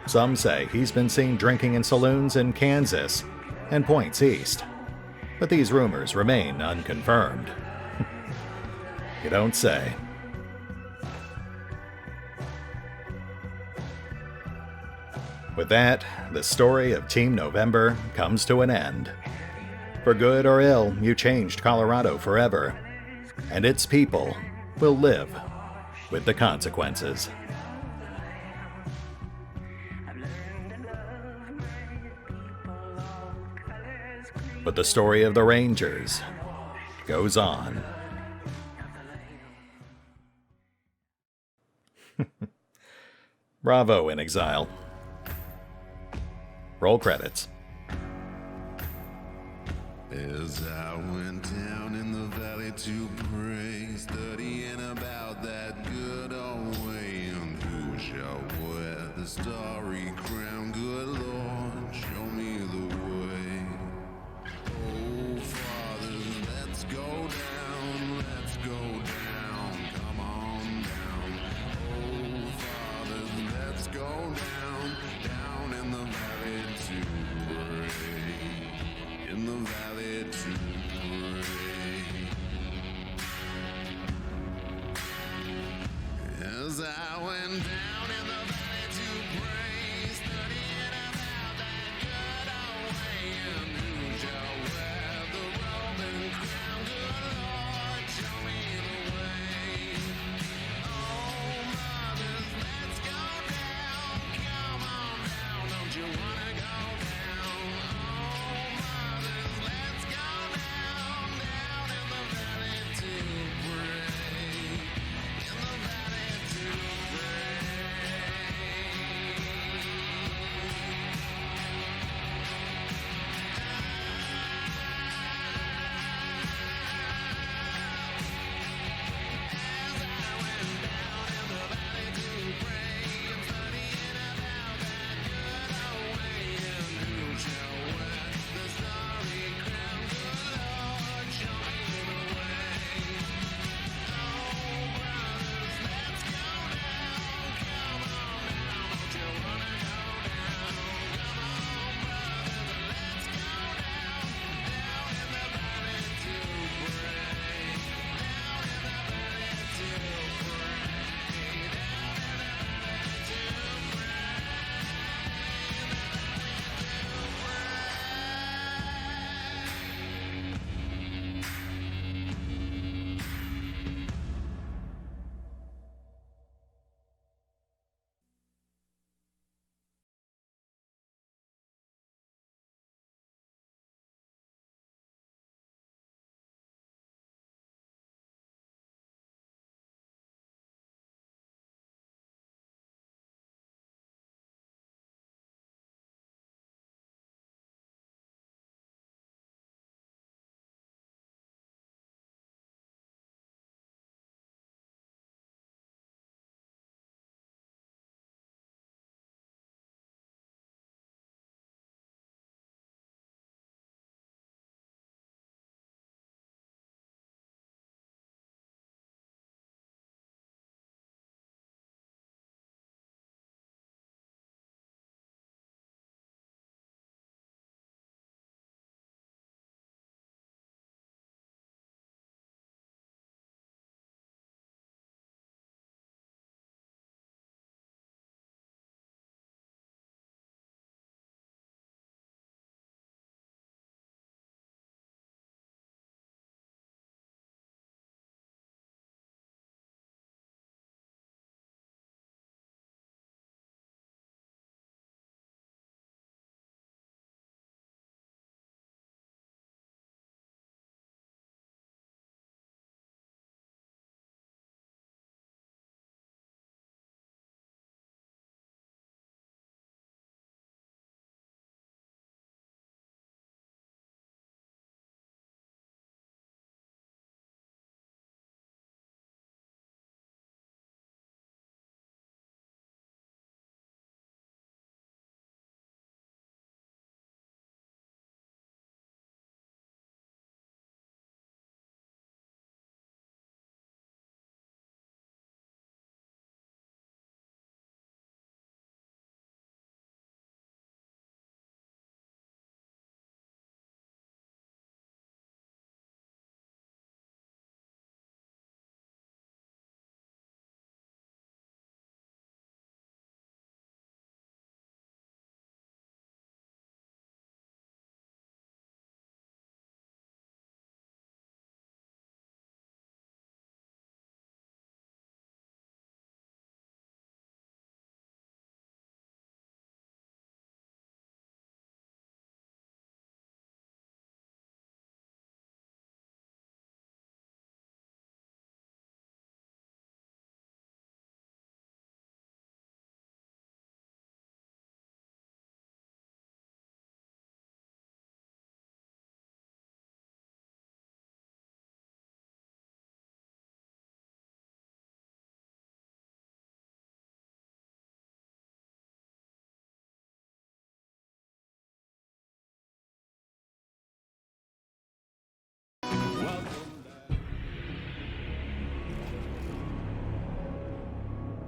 Some say he's been seen drinking in saloons in Kansas and points east, but these rumors remain unconfirmed. You don't say. With that, the story of Team November comes to an end. For good or ill, you changed Colorado forever, and its people will live with the consequences. But the story of the Rangers goes on. Bravo, InXile. Roll credits. As I went down in the valley to pray, studying about that good old way, and who shall wear the starry crown? Good Lord, show me the way. Oh, fathers, let's go down, let's go down, come on down. Oh, fathers, let's go down, down in the valley to pray, in the valley to pray. As I went down in the valley to pray, studying about that good old way, and who shall wear the robe and crown? Good Lord, show me the way. Oh, mothers, let's go down, come on down, don't you wanna go down? Oh, mothers, let's go down, down in the valley to pray, in the valley to pray.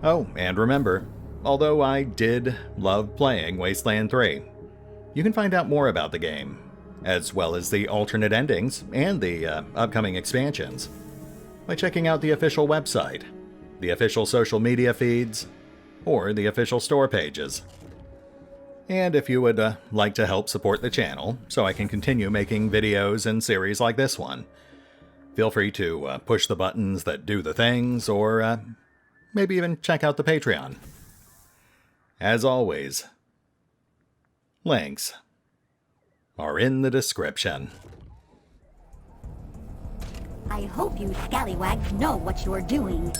Oh, and remember, although I did love playing Wasteland 3, you can find out more about the game, as well as the alternate endings and the upcoming expansions, by checking out the official website, the official social media feeds, or the official store pages. And if you would like to help support the channel so I can continue making videos and series like this one, feel free to push the buttons that do the things, or maybe even check out the Patreon. As always, links are in the description. I hope you scallywags know what you're doing.